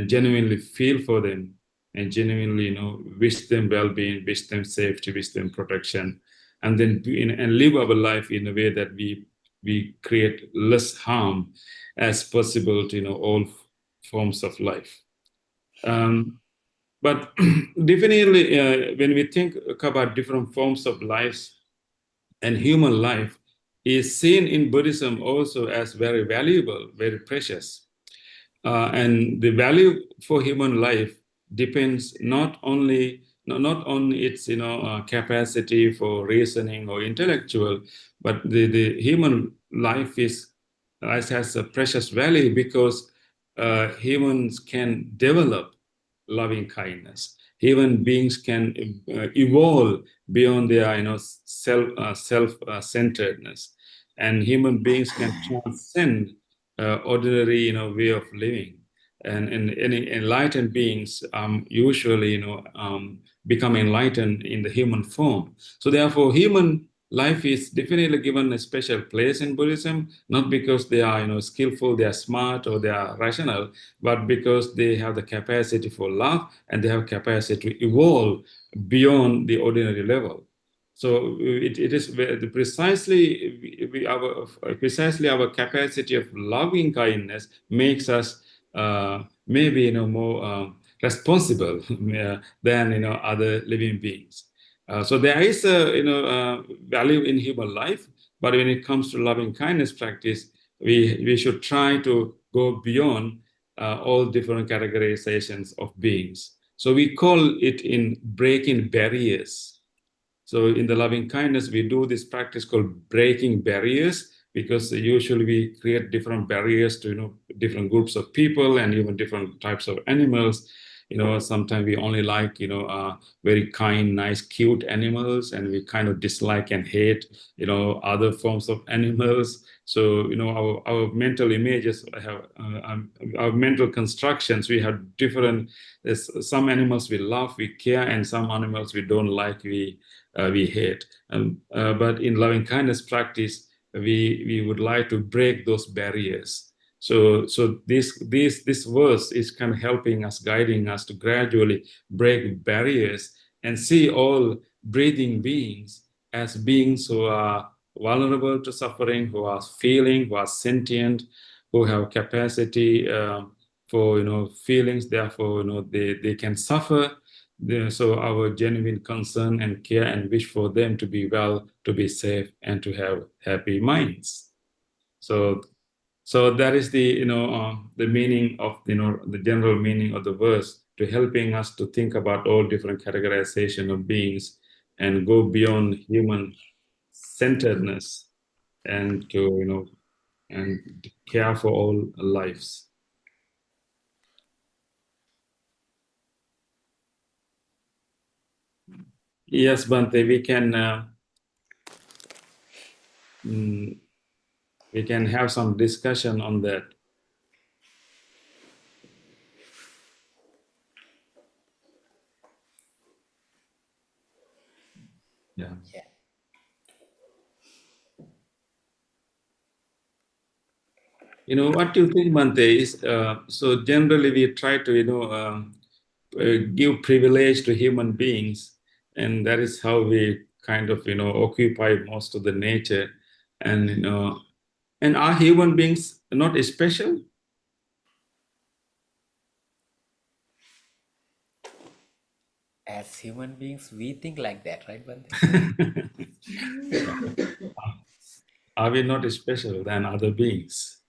genuinely feel for them, and genuinely wish them well-being, wish them safety, wish them protection, and then and live our life in a way that we create less harm as possible to all forms of life. But definitely when we think about different forms of lives, and human life is seen in Buddhism also as very valuable, very precious. And the value for human life depends not on its capacity for reasoning or intellectual, but the human life has a precious value because humans can develop loving kindness. Human beings can evolve beyond their self-centeredness, and human beings can transcend ordinary way of living, and any enlightened beings usually become enlightened in the human form. So therefore human life is definitely given a special place in Buddhism, not because they are skillful, they are smart, or they are rational, but because they have the capacity for love, and they have capacity to evolve beyond the ordinary level. So it is precisely our capacity of loving kindness makes us maybe more responsible than other living beings. So there is a value in human life, but when it comes to loving kindness practice, we should try to go beyond all different categorizations of beings. So we call it in breaking barriers. So in the loving kindness, we do this practice called breaking barriers, because usually we create different barriers to different groups of people and even different types of animals. sometimes we only like, very kind, nice, cute animals, and we kind of dislike and hate, other forms of animals. So, our mental images have, our mental constructions, we have different, some animals we love, we care, and some animals we don't like, we hate. But in loving kindness practice, we would like to break those barriers. So this verse is kind of helping us, guiding us to gradually break barriers and see all breathing beings as beings who are vulnerable to suffering, who are feeling, who are sentient, who have capacity for feelings. Therefore, they can suffer. So our genuine concern and care and wish for them to be well, to be safe, and to have happy minds. So that is the the meaning of the general meaning of the verse, to helping us to think about all different categorization of beings and go beyond human centeredness, and to and care for all lives. Yes, Bhante, we can have some discussion on that. Yeah. What do you think, Bhante, is so generally we try to give privilege to human beings, and that is how we kind of occupy most of the nature. And and are human beings not special? As human beings, we think like that, right, Bhante? Are we not special than other beings?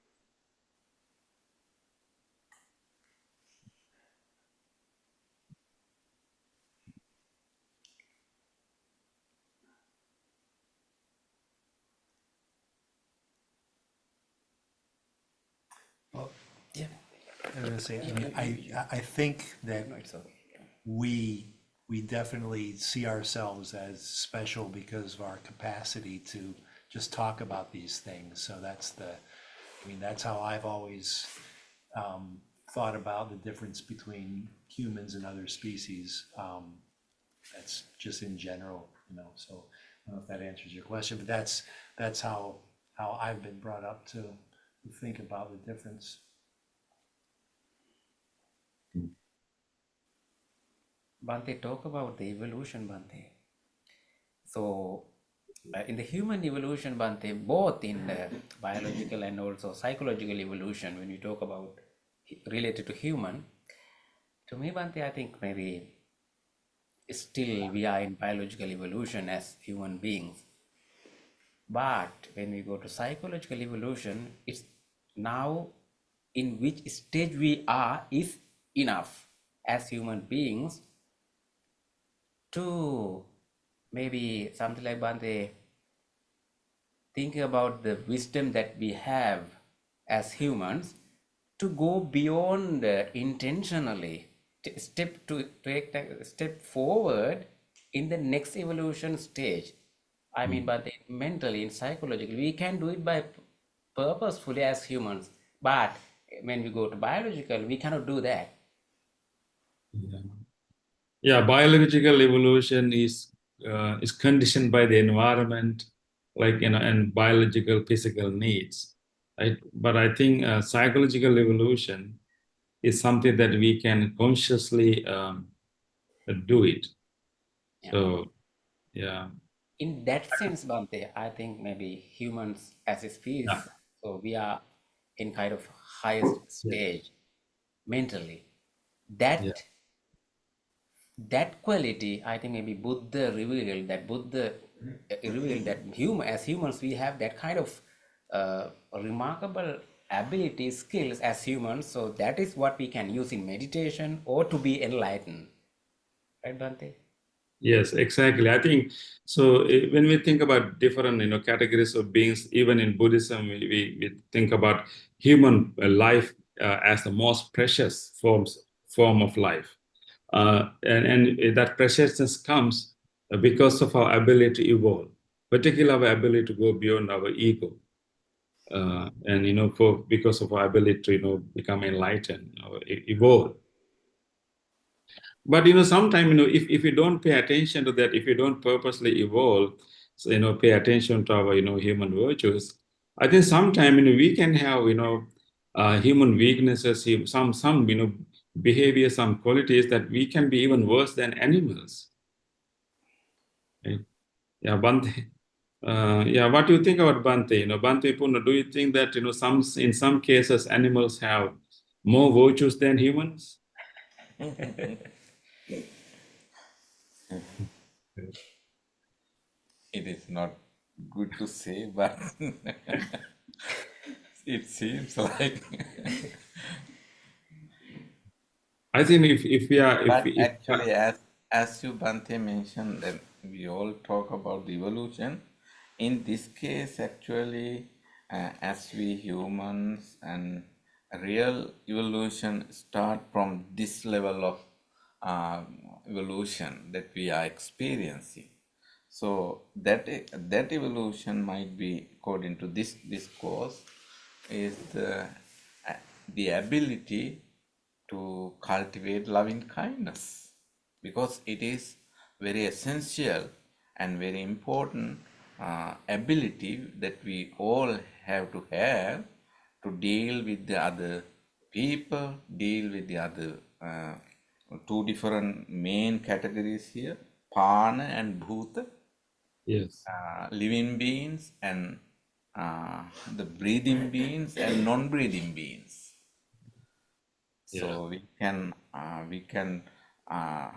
Well, Yeah. I was gonna say, I mean, I think that No, it's okay. we definitely see ourselves as special because of our capacity to just talk about these things. So that's how I've always thought about the difference between humans and other species. That's just in general, so I don't know if that answers your question, but that's how I've been brought up to think about the difference. Bhante, talk about the evolution, Bhante. So, in the human evolution, Bhante, both in biological and also psychological evolution, when you talk about related to human, to me, Bhante, I think maybe still we are in biological evolution as human beings. But when we go to psychological evolution, it's now in which stage we are is enough as human beings to maybe something like Bhante, thinking about the wisdom that we have as humans to go beyond intentionally, take a step forward in the next evolution stage. I mean, but mentally and psychologically, we can do it by purposefully as humans. But when we go to biological, we cannot do that. Yeah, biological evolution is conditioned by the environment, like and biological physical needs, right? But I think psychological evolution is something that we can consciously do it. Yeah. So, yeah. In that sense, Bhante, I think maybe humans as a species, Yeah. so we are in kind of highest stage mentally. That Yeah. that quality, I think maybe Buddha revealed that as humans we have that kind of remarkable ability, skills as humans. So that is what we can use in meditation or to be enlightened, right, Bhante? Yes, exactly. I think so. When we think about different, categories of beings, even in Buddhism, we think about human life as the most precious form of life. and that preciousness comes because of our ability to evolve, particularly our ability to go beyond our ego. And because of our ability to become enlightened or evolve. But sometimes if you don't pay attention to that, if you don't purposely evolve, so, pay attention to our human virtues, I think sometimes we can have human weaknesses, some behavior, some qualities that we can be even worse than animals. Right? Yeah, Bhante. Yeah, what do you think about Bhante? Bhante Purna, do you think that in some cases animals have more virtues than humans? It is not good to say, but it seems like. I think if we are, But actually, as you Bhante mentioned, that we all talk about the evolution. In this case, actually, as we humans and real evolution start from this level of evolution that we are experiencing. So that evolution might be, according to this discourse, is the ability to cultivate loving kindness, because it is very essential and very important ability that we all have to deal with the other people, deal with the other two different main categories here, Pana and Bhuta, yes, living beings and the breathing beings and non-breathing beings. So we can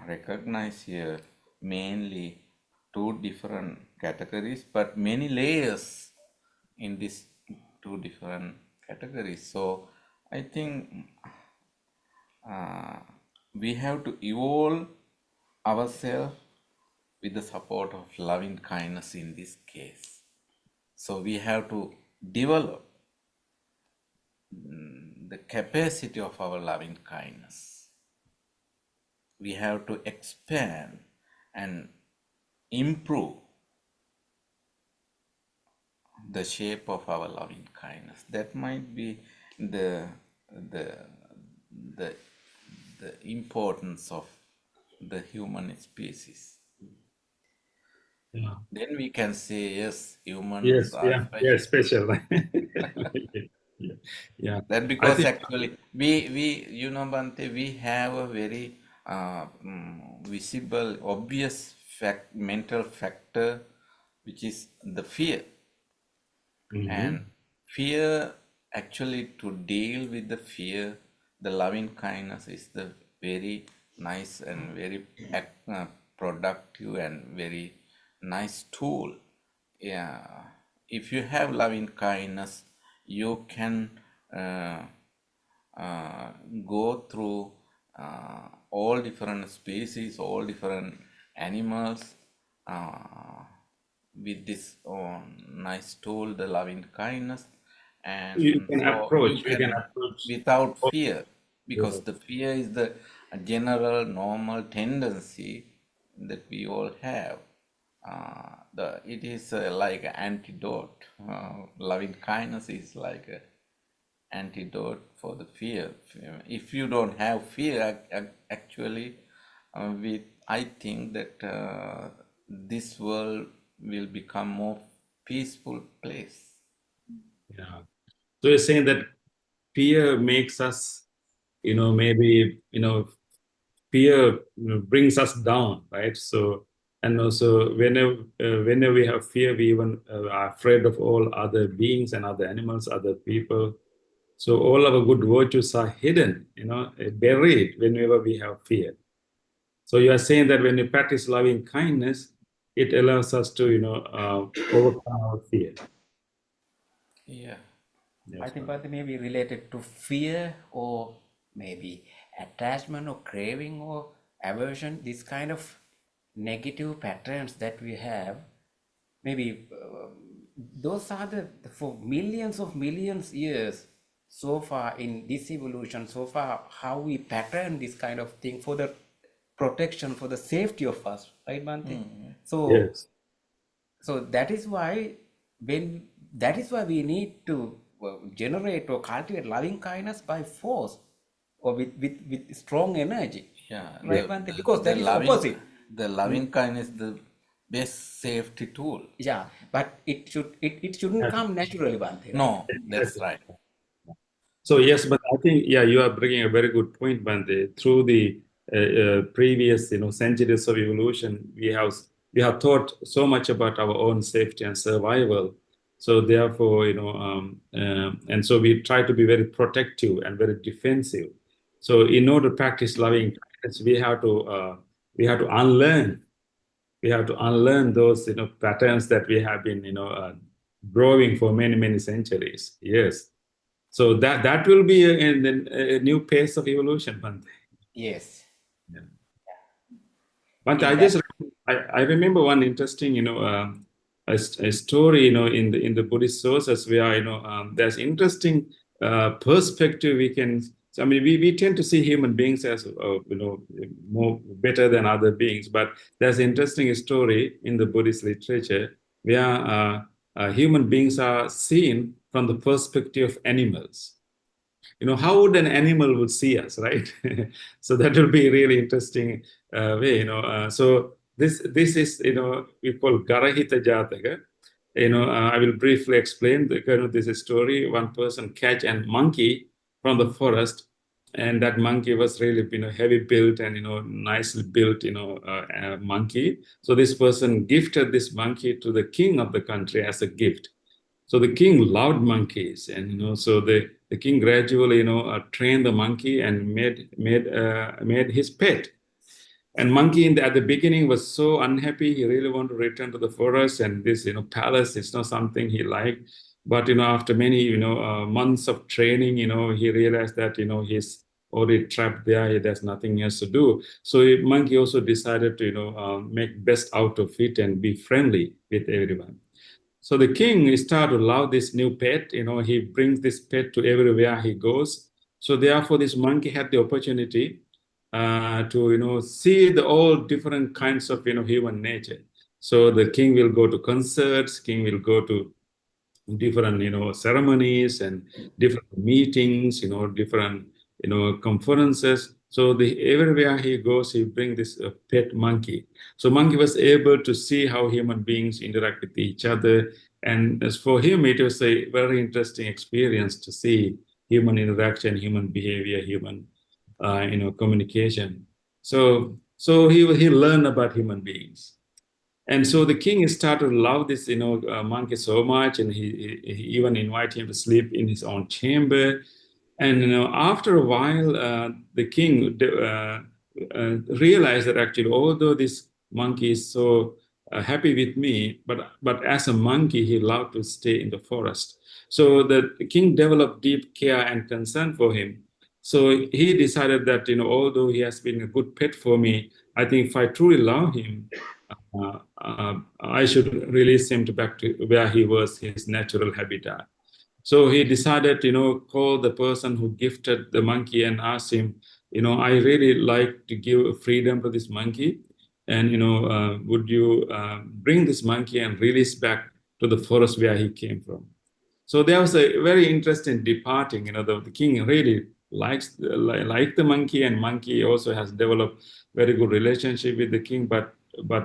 recognize here mainly two different categories, but many layers in these two different categories. So I think we have to evolve ourselves with the support of loving kindness in this case. So we have to develop the capacity of our loving kindness. We have to expand and improve the shape of our loving kindness. That might be the importance of the human species. yeah, Then we can say, yes, humans yes, are yeah, special. special. Yeah, That I because think actually we Bhante, we have a very visible, obvious mental factor, which is the fear. And fear, actually, to deal with the fear, the loving kindness is the very nice and very productive and very nice tool. Yeah, if you have loving kindness, you can go through all different species, all different animals with this nice tool, the loving kindness, you and can so you approach, can, without fear, because the fear is the general normal tendency that we all have. It is like an antidote. Loving kindness is like a antidote for the fear. If you don't have fear, actually, I think that this world will become more peaceful place. yeah. So you're saying that fear makes us, maybe, fear brings us down, right? So, and also whenever we have fear, we even are afraid of all other beings and other animals, other people. So all our good virtues are hidden, buried whenever we have fear. So you are saying that when you practice loving kindness, it allows us to, overcome our fear. Yeah. Yes, I think that may be related to fear or maybe attachment or craving or aversion, this kind of negative patterns that we have. Maybe those are for millions of millions years so far in this evolution, so far how we pattern this kind of thing for the protection for the safety of us, right, Bhante? So, Yes. so that is why we need to generate or cultivate loving kindness by force or with strong energy, Yeah, right, Bhante? Because that is the opposite. the loving kindness is the best safety tool. Yeah, but it shouldn't come naturally, Bhante. Right? No, that's right. So yes, but I think you are bringing a very good point, Bande. Through the previous centuries of evolution, we have thought so much about our own safety and survival. So therefore, and so we try to be very protective and very defensive. So in order to practice loving kindness, we have to unlearn. We have to unlearn those patterns that we have been growing for many centuries. Yes. So that will be a new pace of evolution, Bhante. Yes. Bhante, In I remember one interesting, a story, in the Buddhist sources where, there's interesting perspective we can. I mean, we tend to see human beings as, more better than other beings, but there's an interesting story in the Buddhist literature where human beings are seen from the perspective of animals. How would an animal would see us, right? So that will be a really interesting way, so this is, we call Garahita Jataka. I will briefly explain this story. One person catch a monkey from the forest, and that monkey was really, heavy built and, nicely built, monkey. So this person gifted this monkey to the king of the country as a gift. So the king loved monkeys, and so the king gradually trained the monkey and made his pet. And monkey at the beginning was so unhappy. He really wanted to return to the forest, and this palace is not something he liked. But after many months of training, he realized that he's already trapped there. There's nothing else to do. So monkey also decided to make best out of it and be friendly with everyone. So the king started to love this new pet. He brings this pet to everywhere he goes. So therefore, this monkey had the opportunity to see all different kinds of human nature. So the king will go to concerts. King will go to different ceremonies and different meetings. Different conferences. So everywhere he goes, he brings this pet monkey. So monkey was able to see how human beings interact with each other. And as for him, it was a very interesting experience to see human interaction, human behavior, human communication. So he learned about human beings. And so the king started to love this monkey so much, and he even invited him to sleep in his own chamber. And after a while, the king realized that actually, although this monkey is so happy with me, but as a monkey, he loved to stay in the forest. So the king developed deep care and concern for him. So he decided that although he has been a good pet for me, I think if I truly love him, I should release him back to where he was, his natural habitat. So he decided, call the person who gifted the monkey and asked him, I really like to give freedom to this monkey. And, would you bring this monkey and release back to the forest where he came from? So there was a very interesting departing. The king really liked the monkey, and monkey also has developed very good relationship with the king, but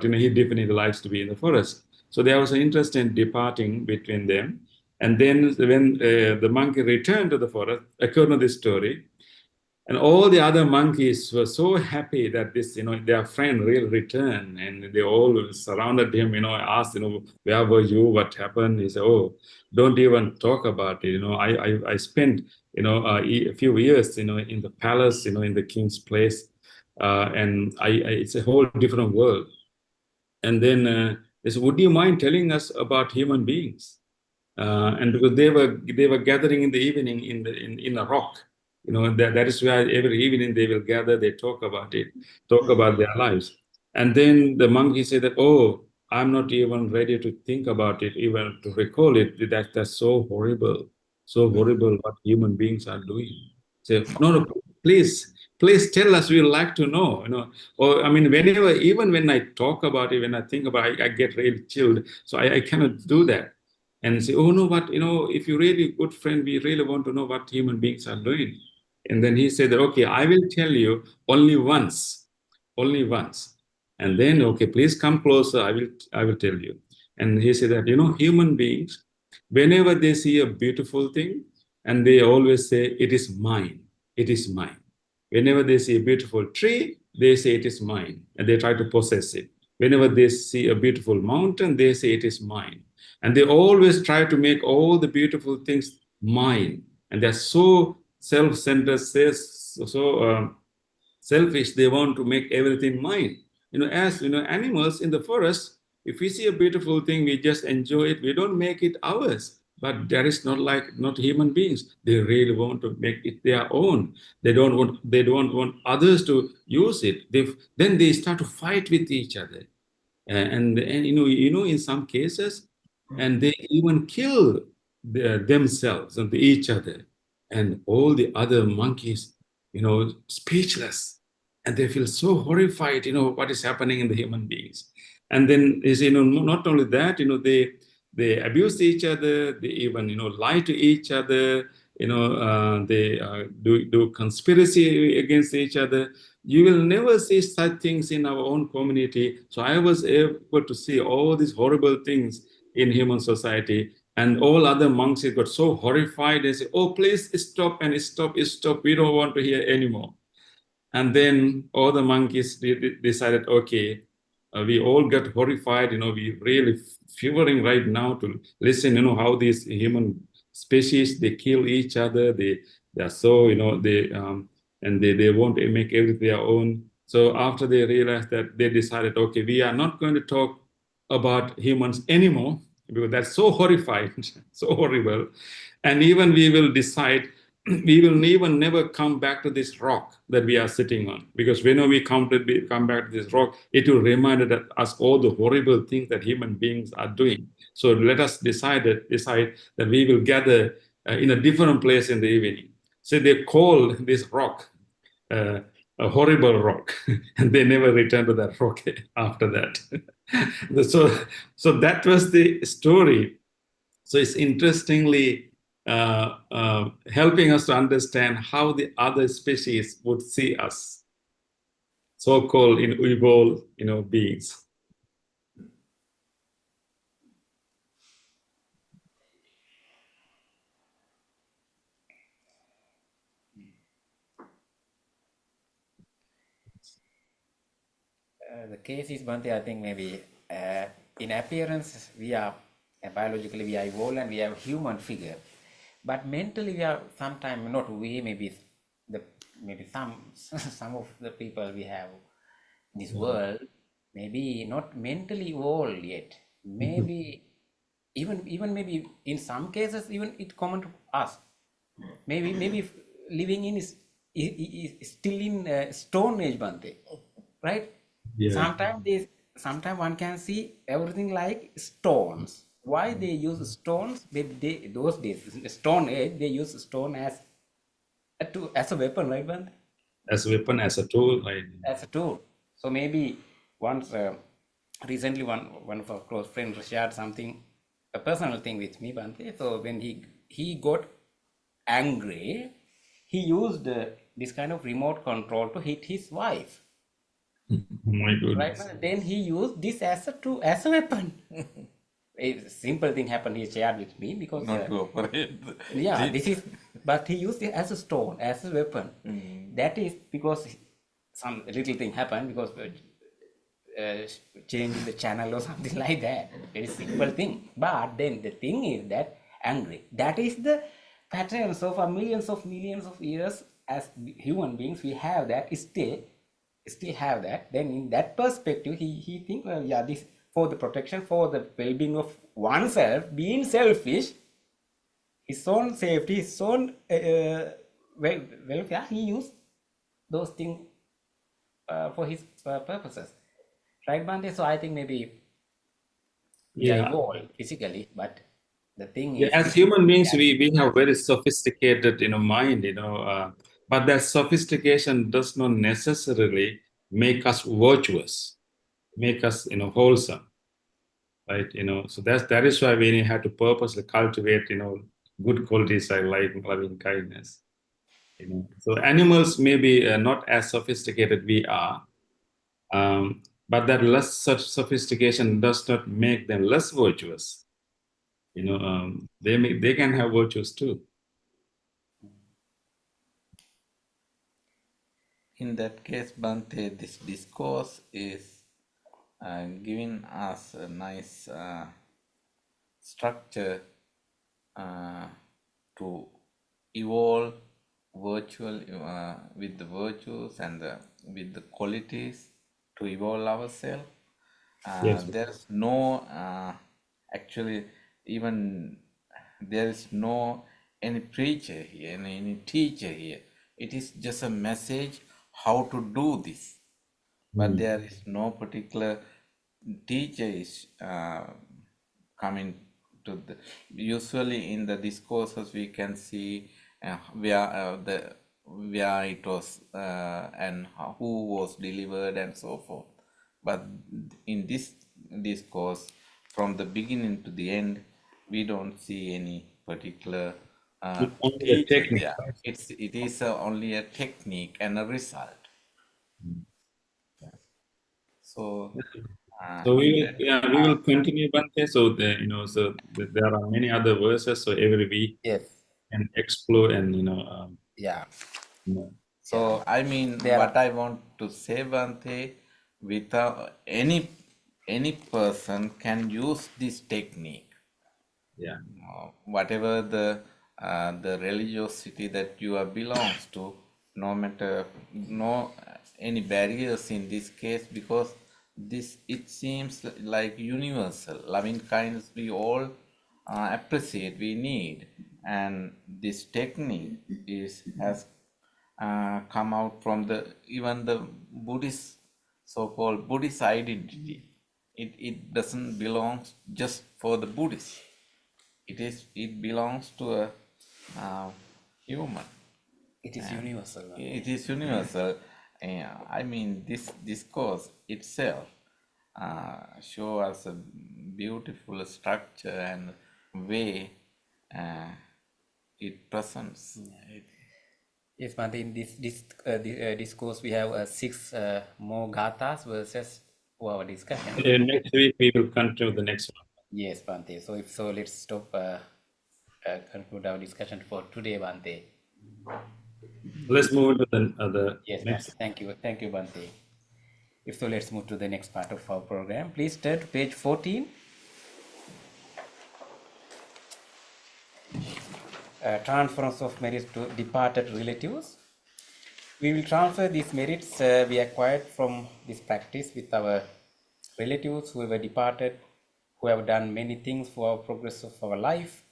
he definitely likes to be in the forest. So there was an interesting departing between them. And then when the monkey returned to the forest, according to this story, and all the other monkeys were so happy that this, their friend really returned, and they all surrounded him, asked, where were you? What happened? He said, oh, don't even talk about it. I spent, a few years, in the palace, in the king's place, and it's a whole different world. And then they said, would you mind telling us about human beings? And because they were gathering in the evening in a rock, that is where every evening they will gather, they talk about their lives. And then the monkey said that, oh, I'm not even ready to think about it, even to recall it. That's so horrible what human beings are doing. So no, please please tell us, we'd like to know, or I mean, whenever, even when I talk about it, when I think about it, I get really chilled. So I cannot do that and say, oh no, but if you're really good friend, we really want to know what human beings are doing. And then he said that, okay, I will tell you only once. And then, okay, please come closer, I will tell you. And he said that, human beings, whenever they see a beautiful thing, and they always say, it is mine, it is mine. Whenever they see a beautiful tree, they say it is mine, and they try to possess it. Whenever they see a beautiful mountain, they say it is mine. And they always try to make all the beautiful things mine. And they're so self-centered, so selfish, they want to make everything mine. As animals in the forest, if we see a beautiful thing, we just enjoy it. We don't make it ours. But that is not human beings. They really want to make it their own. They don't want others to use it. Then they start to fight with each other. And in some cases, and they even kill themselves and each other. And all the other monkeys, speechless. And they feel so horrified, what is happening in the human beings. And then is, not only that, they abuse each other, they even, lie to each other, they do conspiracy against each other. You will never see such things in our own community. So I was able to see all these horrible things in human society. And all other monks got so horrified. They say, oh, please stop and stop. We don't want to hear anymore. And then all the monkeys decided, okay, we all got horrified. We really shivering right now to listen, how these human species, they kill each other. They are so, and they want to make everything their own. So after they realized that, they decided, okay, we are not going to talk about humans anymore, because that's so horrifying, so horrible. And even we will decide, we will even never come back to this rock that we are sitting on, because whenever we come back to this rock, it will remind us all the horrible things that human beings are doing. So let us decide that we will gather in a different place in the evening. So they call this rock a horrible rock, and they never returned to that rock after that. So that was the story. So it's interestingly helping us to understand how the other species would see us, so-called evolved, beings. The case is Bhante, I think maybe in appearance we are biologically we are evolved and we have human figure, but mentally we are sometimes not we, maybe some of the people we have in this world maybe not mentally evolved yet. Maybe even maybe in some cases even it common to us. Maybe living in is still in Stone Age, Bhante, right? Yeah. Sometimes one can see everything like stones. Why they use stones? Those days, Stone Age, they use stone as a weapon, right, Bhante? As a weapon, as a tool, right? As a tool. So maybe once recently one of our close friends shared something, a personal thing with me, Bhante. So when he got angry, he used this kind of remote control to hit his wife. Oh my goodness. Right? Then he used this as a weapon. A simple thing happened. He shared with me because Not to operate. yeah, but he used it as a stone, as a weapon. That is because some little thing happened because changing the channel or something like that. Very simple thing. But then the thing is that angry. That is the pattern. So for millions of years, as human beings, we have that still have that. Then in that perspective, he think, well, yeah, this for the protection, for the well-being of oneself, being selfish, his own safety, his own welfare, he used those things for his purposes, right, Bhante? So I think maybe we are evolved physically, but the thing is, as human beings, we have very sophisticated, mind, But that sophistication does not necessarily make us virtuous, make us, wholesome, right? So that is why we have to purposely cultivate, good qualities like loving kindness. So animals may be not as sophisticated we are, but that less such sophistication does not make them less virtuous. They can have virtues too. In that case, Bhante, this discourse is giving us a nice structure to evolve virtual with the virtues and with the qualities to evolve ourselves. Yes. There's no actually even there is no any preacher here, any teacher here. It is just a message how to do this, but there is no particular teacher is coming to the. Usually in the discourses we can see where it was and who was delivered and so forth. But in this discourse, from the beginning to the end, we don't see any particular It's only a teacher technique, there. right? It is only a technique and a result. So So in that, we will continue, Bante. So there are many other verses. So every week Yes. and explore and Yeah. so I mean, There what I want to say, Bhante, without any person can use this technique. yeah. Whatever the religiosity that you are belongs to, no matter no any barriers in this case, because this it seems like universal loving kindness we all appreciate, we need, and this technique has come out from the even the Buddhist so-called Buddhist identity. It doesn't belong just for the Buddhists. It belongs to a human. it is universal. It is universal. I mean, this discourse itself show us a beautiful structure and way it presents. Yes, Bhante, in this discourse we have 6 more gathas verses for our discussion. Next week we will continue the next one. Yes, Bhante. So if so, let's stop conclude our discussion for today, Bhante. Let's move to the Yes, next. Bhante. Thank you, Bhante. If so, let's move to the next part of our program. Please turn to page 14. Transference of merits to departed relatives. We will transfer these merits we acquired from this practice with our relatives who have departed, who have done many things for our progress of our life,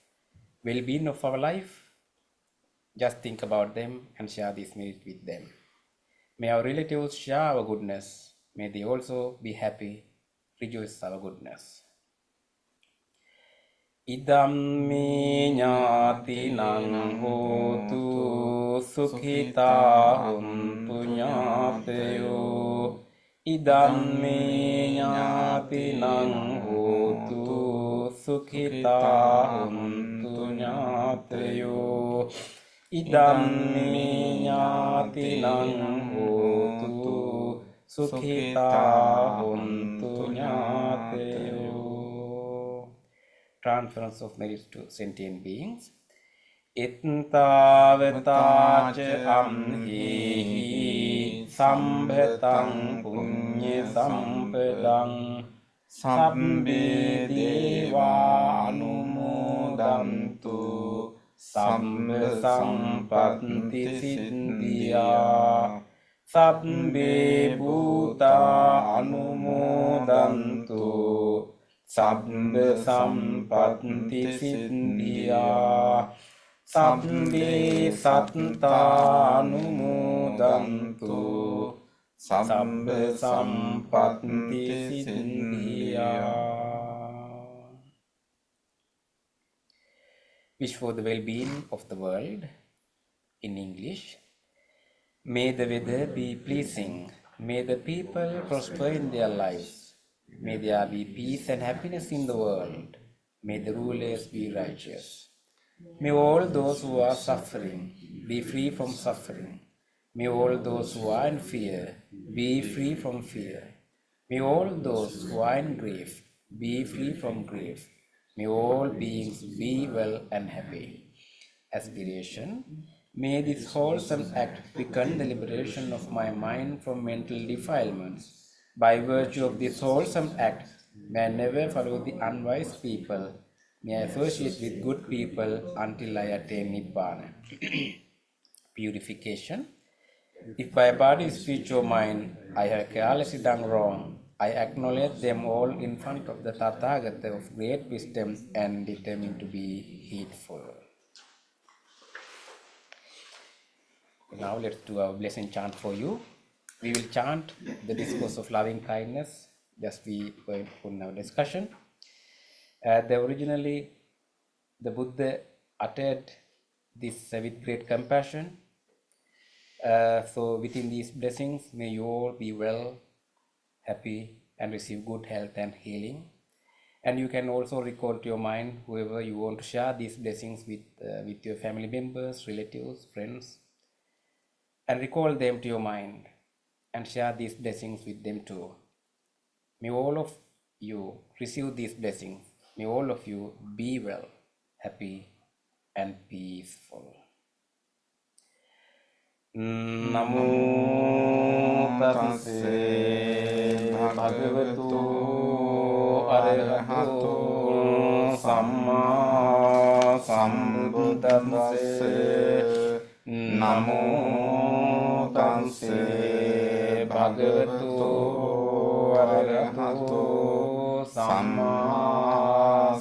well-being of our life. Just think about them and share this merit with them. May our relatives share our goodness. May they also be happy, rejoice our goodness. Idam me ñātinang hotu sukhita hontu ñātayo. Idam me ñātinang hotu sukhita hontu ñātayo. Idam me ñātinang hotu sukhita hontu ñātayo. Transference of merits to sentient beings. Ittavataca amhi sambhatang punya sampadang sabbe deva anumodantu sabbe sampatti siddhya sabbe bhuta anumodantu sabbe sampatti siddhya sabbe satta anumodantu sabbe sampatti siddhya. Wish for the well-being of the world in English. May the weather be pleasing. May the people prosper in their lives. May there be peace and happiness in the world. May the rulers be righteous. May all those who are suffering be free from suffering. May all those who are in fear be free from fear. May all those who are in grief be free from grief. May all beings be well and happy. Aspiration. May this wholesome act become the liberation of my mind from mental defilements. By virtue of this wholesome act, may I never follow the unwise people. May I associate with good people until I attain Nibbana. Purification. If by body, speech, or mind I have carelessly done wrong, I acknowledge them all in front of the Tathagata of great wisdom and determine to be heedful. Now let's do our blessing chant for you. We will chant the discourse of loving kindness, just we were in our discussion. Originally, the Buddha uttered this with great compassion. So within these blessings, may you all be well, happy, and receive good health and healing. And you can also recall to your mind whoever you want to share these blessings with your family members, relatives, friends. And recall them to your mind and share these blessings with them too. May all of you receive these blessings. May all of you be well, happy, and peaceful. Namo tassa bhagavato arahato samma sambuddhassa. Namo tassa bhagavato arahato samma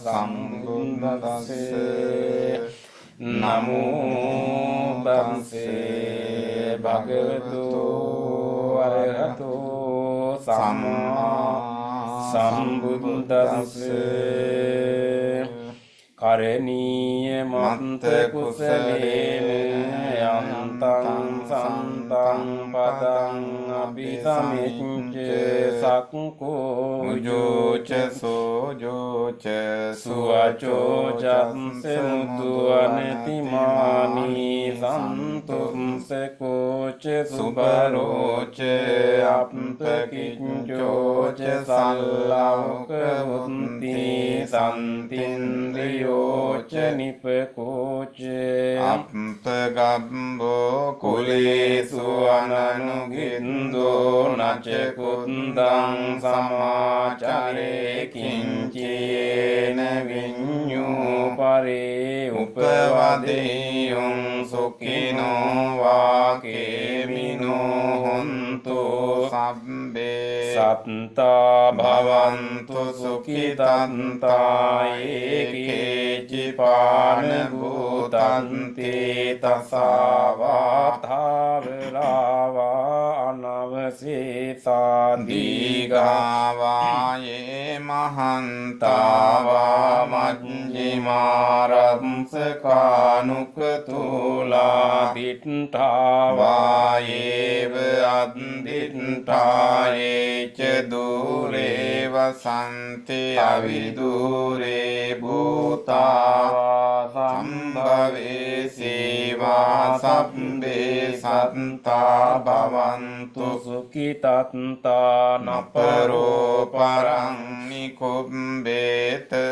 sambuddhassa. Namo tassa bhagavato arahato samma sambuddhassa. Karaniya matta kusalena yantam santam padam abhisamicca sakko ujoca sojoca suvaco janse mudu anetimani santum sekoca subaroca appakincoca sallauka unti santindriyo Yocha nipakocha Appagabbo kulesu ananugindo Nachakundang samacare kinchena vinyu pare upavadeyum sukino vakemino hontu sabbe satta bhavantu sukhitanta eke Jipana bhutanti tasava dhavrava anavasita digava ye mahantava majjimaramsaka nukatula dittava yeva additta ye dure vasanti avidure bhuta sambhave seva sabbe satta bhavantu sukhitatta naparo parang nikumbeta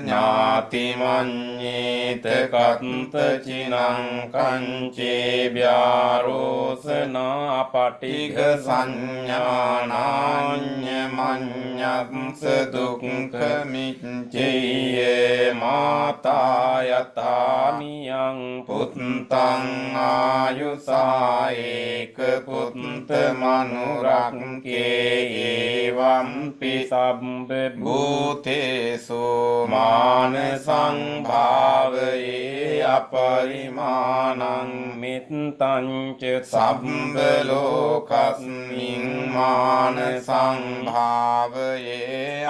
nyati manyeta katta cinang kanche vyarosana patigha sanyānānya manyamsa dukkha miccaye mātā yatāniyang puttang āyusā eka putta manurake evampi sabbe bhūtesu mānasang bhāvaye අපරිමාණං මිත්තං ච සම්බ ලෝකස්මින් මාන සංභාවයේ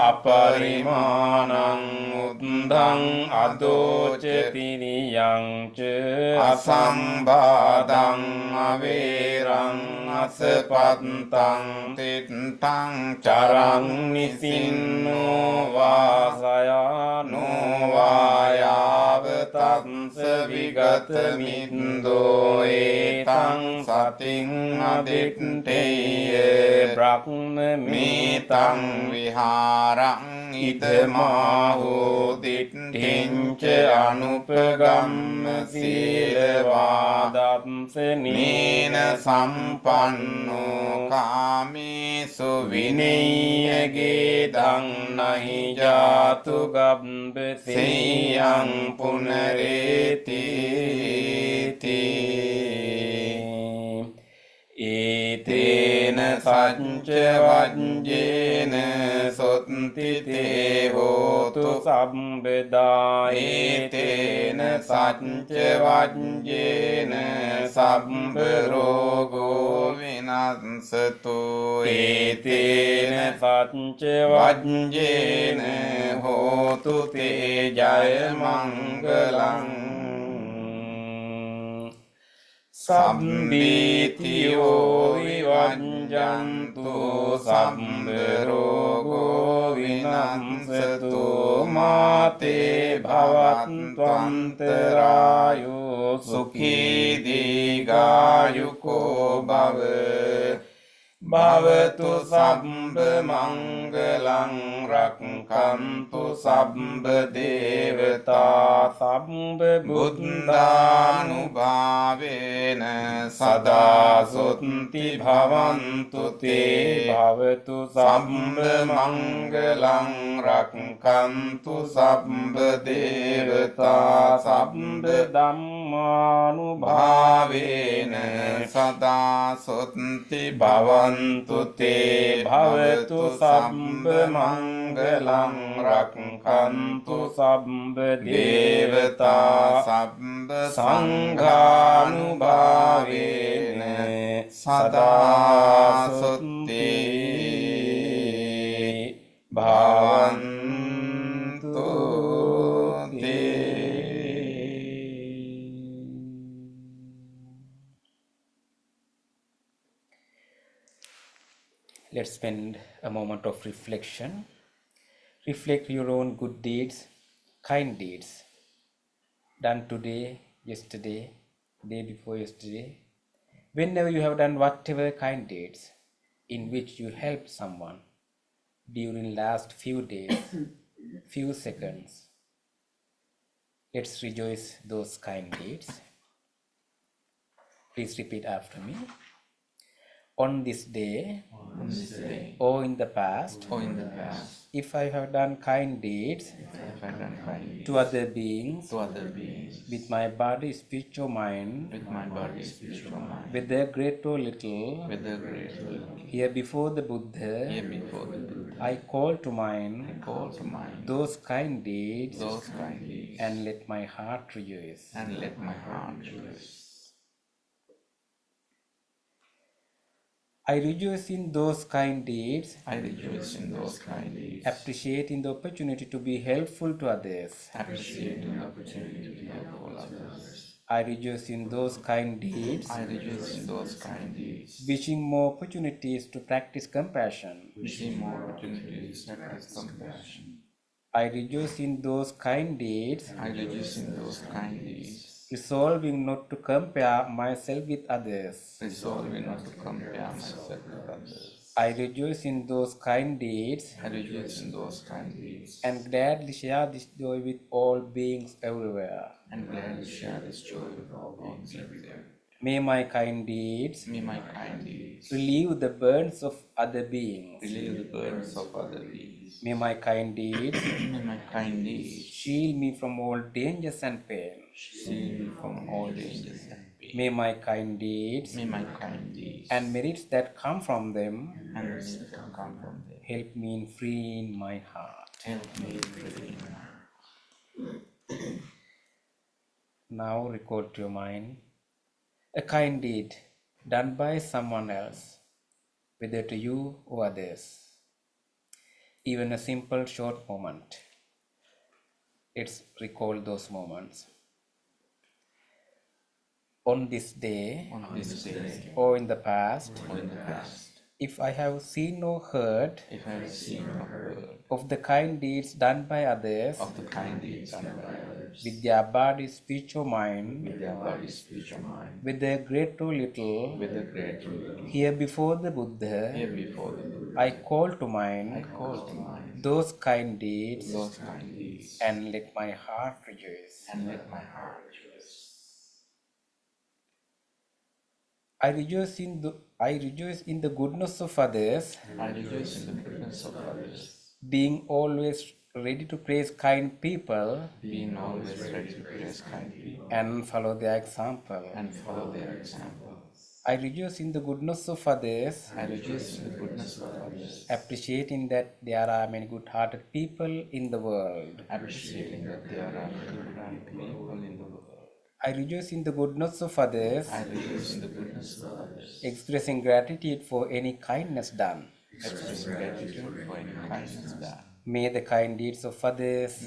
අපරිමාණං උද්ධං අදෝච තිරියං ච අසම්බාධං අවේරං අසපත්තං තිත්තං චරං නිසින්නෝ වාසයානෝ වායාව තත්ස විගත මින්දෝ ඒතං සතින් අදිත්තේය බ්‍රහ්මමේතං විහාරං ඉදමාහෝ දිට්ඨිංච අනුපගම්ම සීලවාදම්ස නීන සම්පන්නෝ කාමේසු විනේයගේ දං නහි ජාතු ගබ්බසේයං පුනරේති ඒතේන සච්ච වජ්ජේන සොත්ති තේ හෝතු සම්බදා ඒතේන සච්ච වජ්ජේන සම්බ රෝගෝ විනස්සතු ඒතේන සච්ච වජ්ජේන හෝතු තේ ජය මංගලං සම්බීතියෝ විවංජන්තු සම්බ රෝගෝ විනස්සතු මාතේ භවත්වන්තරායෝ සුඛී දීඝායුකෝ භව භවතු සම්බ මංගලං රක්ඛන්තු සම්බ දේවතා සම්බ බුද්ධානුභාවේන සදා සොත්ති භවන්තු තේ භවතු සම්බ මංගලං රක්ඛන්තු සම්බ දේවතා සම්බ ධම්මානුභාවේන සදා සොත්ති භවන්තු තේ භවතු සම්බ මංගලං රක්ඛන්තු සම්බ දේවතා සම්බ සංඝානුභාවේන සදා සොත්ති භවන්තු Let's spend a moment of reflection. Reflect your own good deeds, kind deeds, done today, yesterday, day before yesterday. Whenever you have done whatever kind deeds in which you helped someone during last few days, few seconds, let's rejoice those kind deeds. Please repeat after me. On this day, or in the past, if I have done kind deeds to other beings, with my body, speech or mind, whether great or little, here before the Buddha, I call to mind those kind deeds, and let my heart rejoice. I rejoice in those kind deeds, appreciating the opportunity to be helpful to others. I rejoice in those kind deeds, wishing more opportunities to practice compassion. I rejoice in those kind deeds, resolving not to compare myself with others. I rejoice in those kind deeds, and gladly share this joy with all beings everywhere. May my kind deeds relieve the burdens of other beings. May my kind deeds shield me from all dangers and pain. May my kind deeds and merits that come from them help me in freeing my heart. now recall to your mind a kind deed done by someone else, whether to you or others. Even a simple short moment. Let's recall those moments. On this day, or in the past, if I have seen or heard of the kind deeds done by others, with their body, speech, or mind, whether great or little, here before the Buddha, I call to mind those kind deeds, and let my heart rejoice. I rejoice in the goodness of others, being always ready to praise kind people and follow their example. I rejoice in the goodness of others, appreciating that there are many good-hearted people in the world. I rejoice in the goodness of others, expressing gratitude for any kindness done. May the kind deeds of others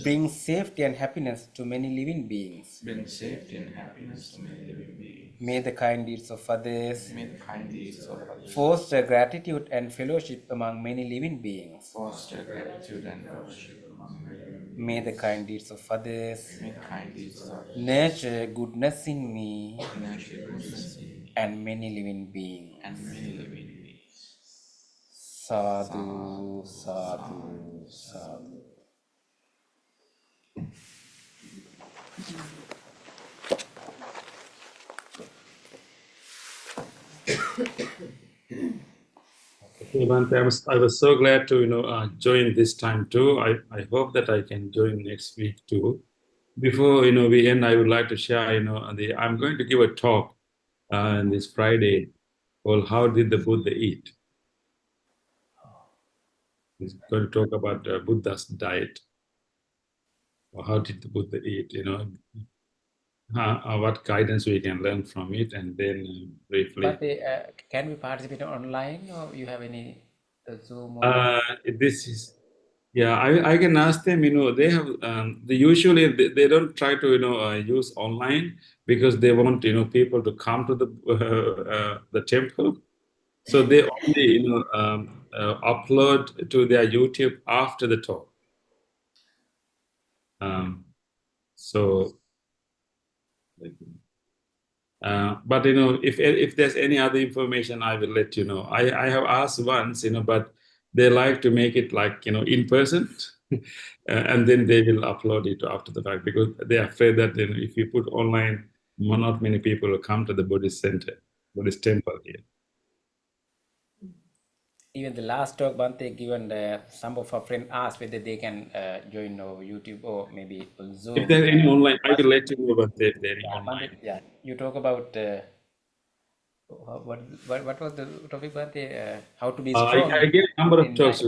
bring safety and happiness to many living beings. May the kind deeds of others foster gratitude and fellowship among many living beings. May the kind deeds of others nurture goodness in me and many living beings. Sadhu, sadhu, sadhu. Okay, Bhante, I was so glad to join this time too. I hope that I can join next week too. Before we end, I would like to share I'm going to give a talk on this Friday called "How Did the Buddha Eat?" It's going to talk about Buddha's diet, or how did the Buddha eat? What guidance we can learn from it, and then briefly. But can we participate online, or you have any Zoom? This is, yeah, I can ask them. They have they usually they don't try to use online because they want people to come to the temple. So they only upload to their YouTube after the talk. But if there's any other information, I will let you know. I have asked once, but they like to make it like in person, and then they will upload it after the fact because they are afraid that if you put online, not many people will come to the Buddhist Buddhist temple here. Even the last talk, Bhante, given some of our friends asked whether they can join YouTube or maybe Zoom. If there's any online, I will let you know about if there's any online. Bhante, yeah, you talk about what was the topic, Bhante? How to be strong. I get a number of talks.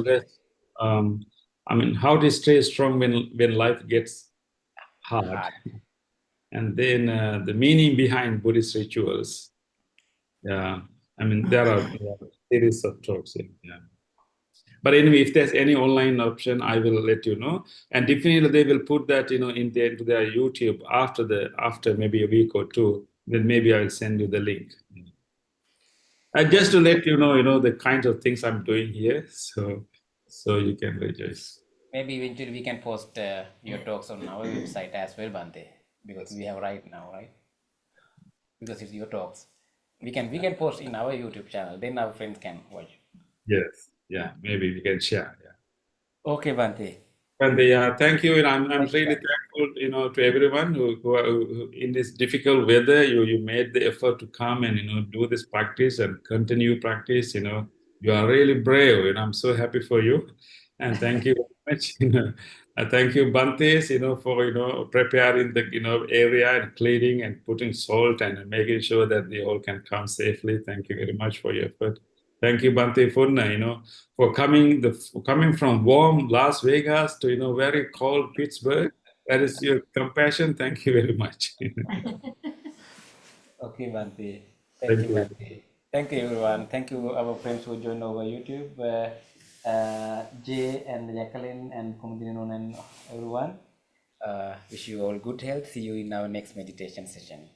How to stay strong when life gets hard. And then the meaning behind Buddhist rituals. Yeah, there are series of talks. Yeah. But anyway, if there's any online option, I will let you know. And definitely they will put that into their YouTube after maybe a week or two. Then maybe I will send you the link. Just to let you know, the kinds of things I'm doing here, so you can rejoice. Maybe eventually we can post your talks on our website as well, Bhante, because we have right now, right? Because it's your talks. We can post in our YouTube channel. Then our friends can watch. Yes, yeah, maybe we can share. Yeah. Okay, Bhante. Bhante, thank you, and I'm really thankful, to everyone who in this difficult weather, you made the effort to come and do this practice and continue practice. You are really brave, and I'm so happy for you. And thank you very much. Thank you, Bhantes, for preparing the area and cleaning and putting salt and making sure that they all can come safely. Thank you very much for your effort. Thank you, Bhante Purna, for coming from warm Las Vegas to very cold Pittsburgh. That is your compassion. Thank you very much. Okay, Bante. Thank Thank you, you. Bante. Thank you, everyone. Thank you, our friends who joined over YouTube. Jay and Jacqueline and Kumudin and everyone. Wish you all good health. See you in our next meditation session.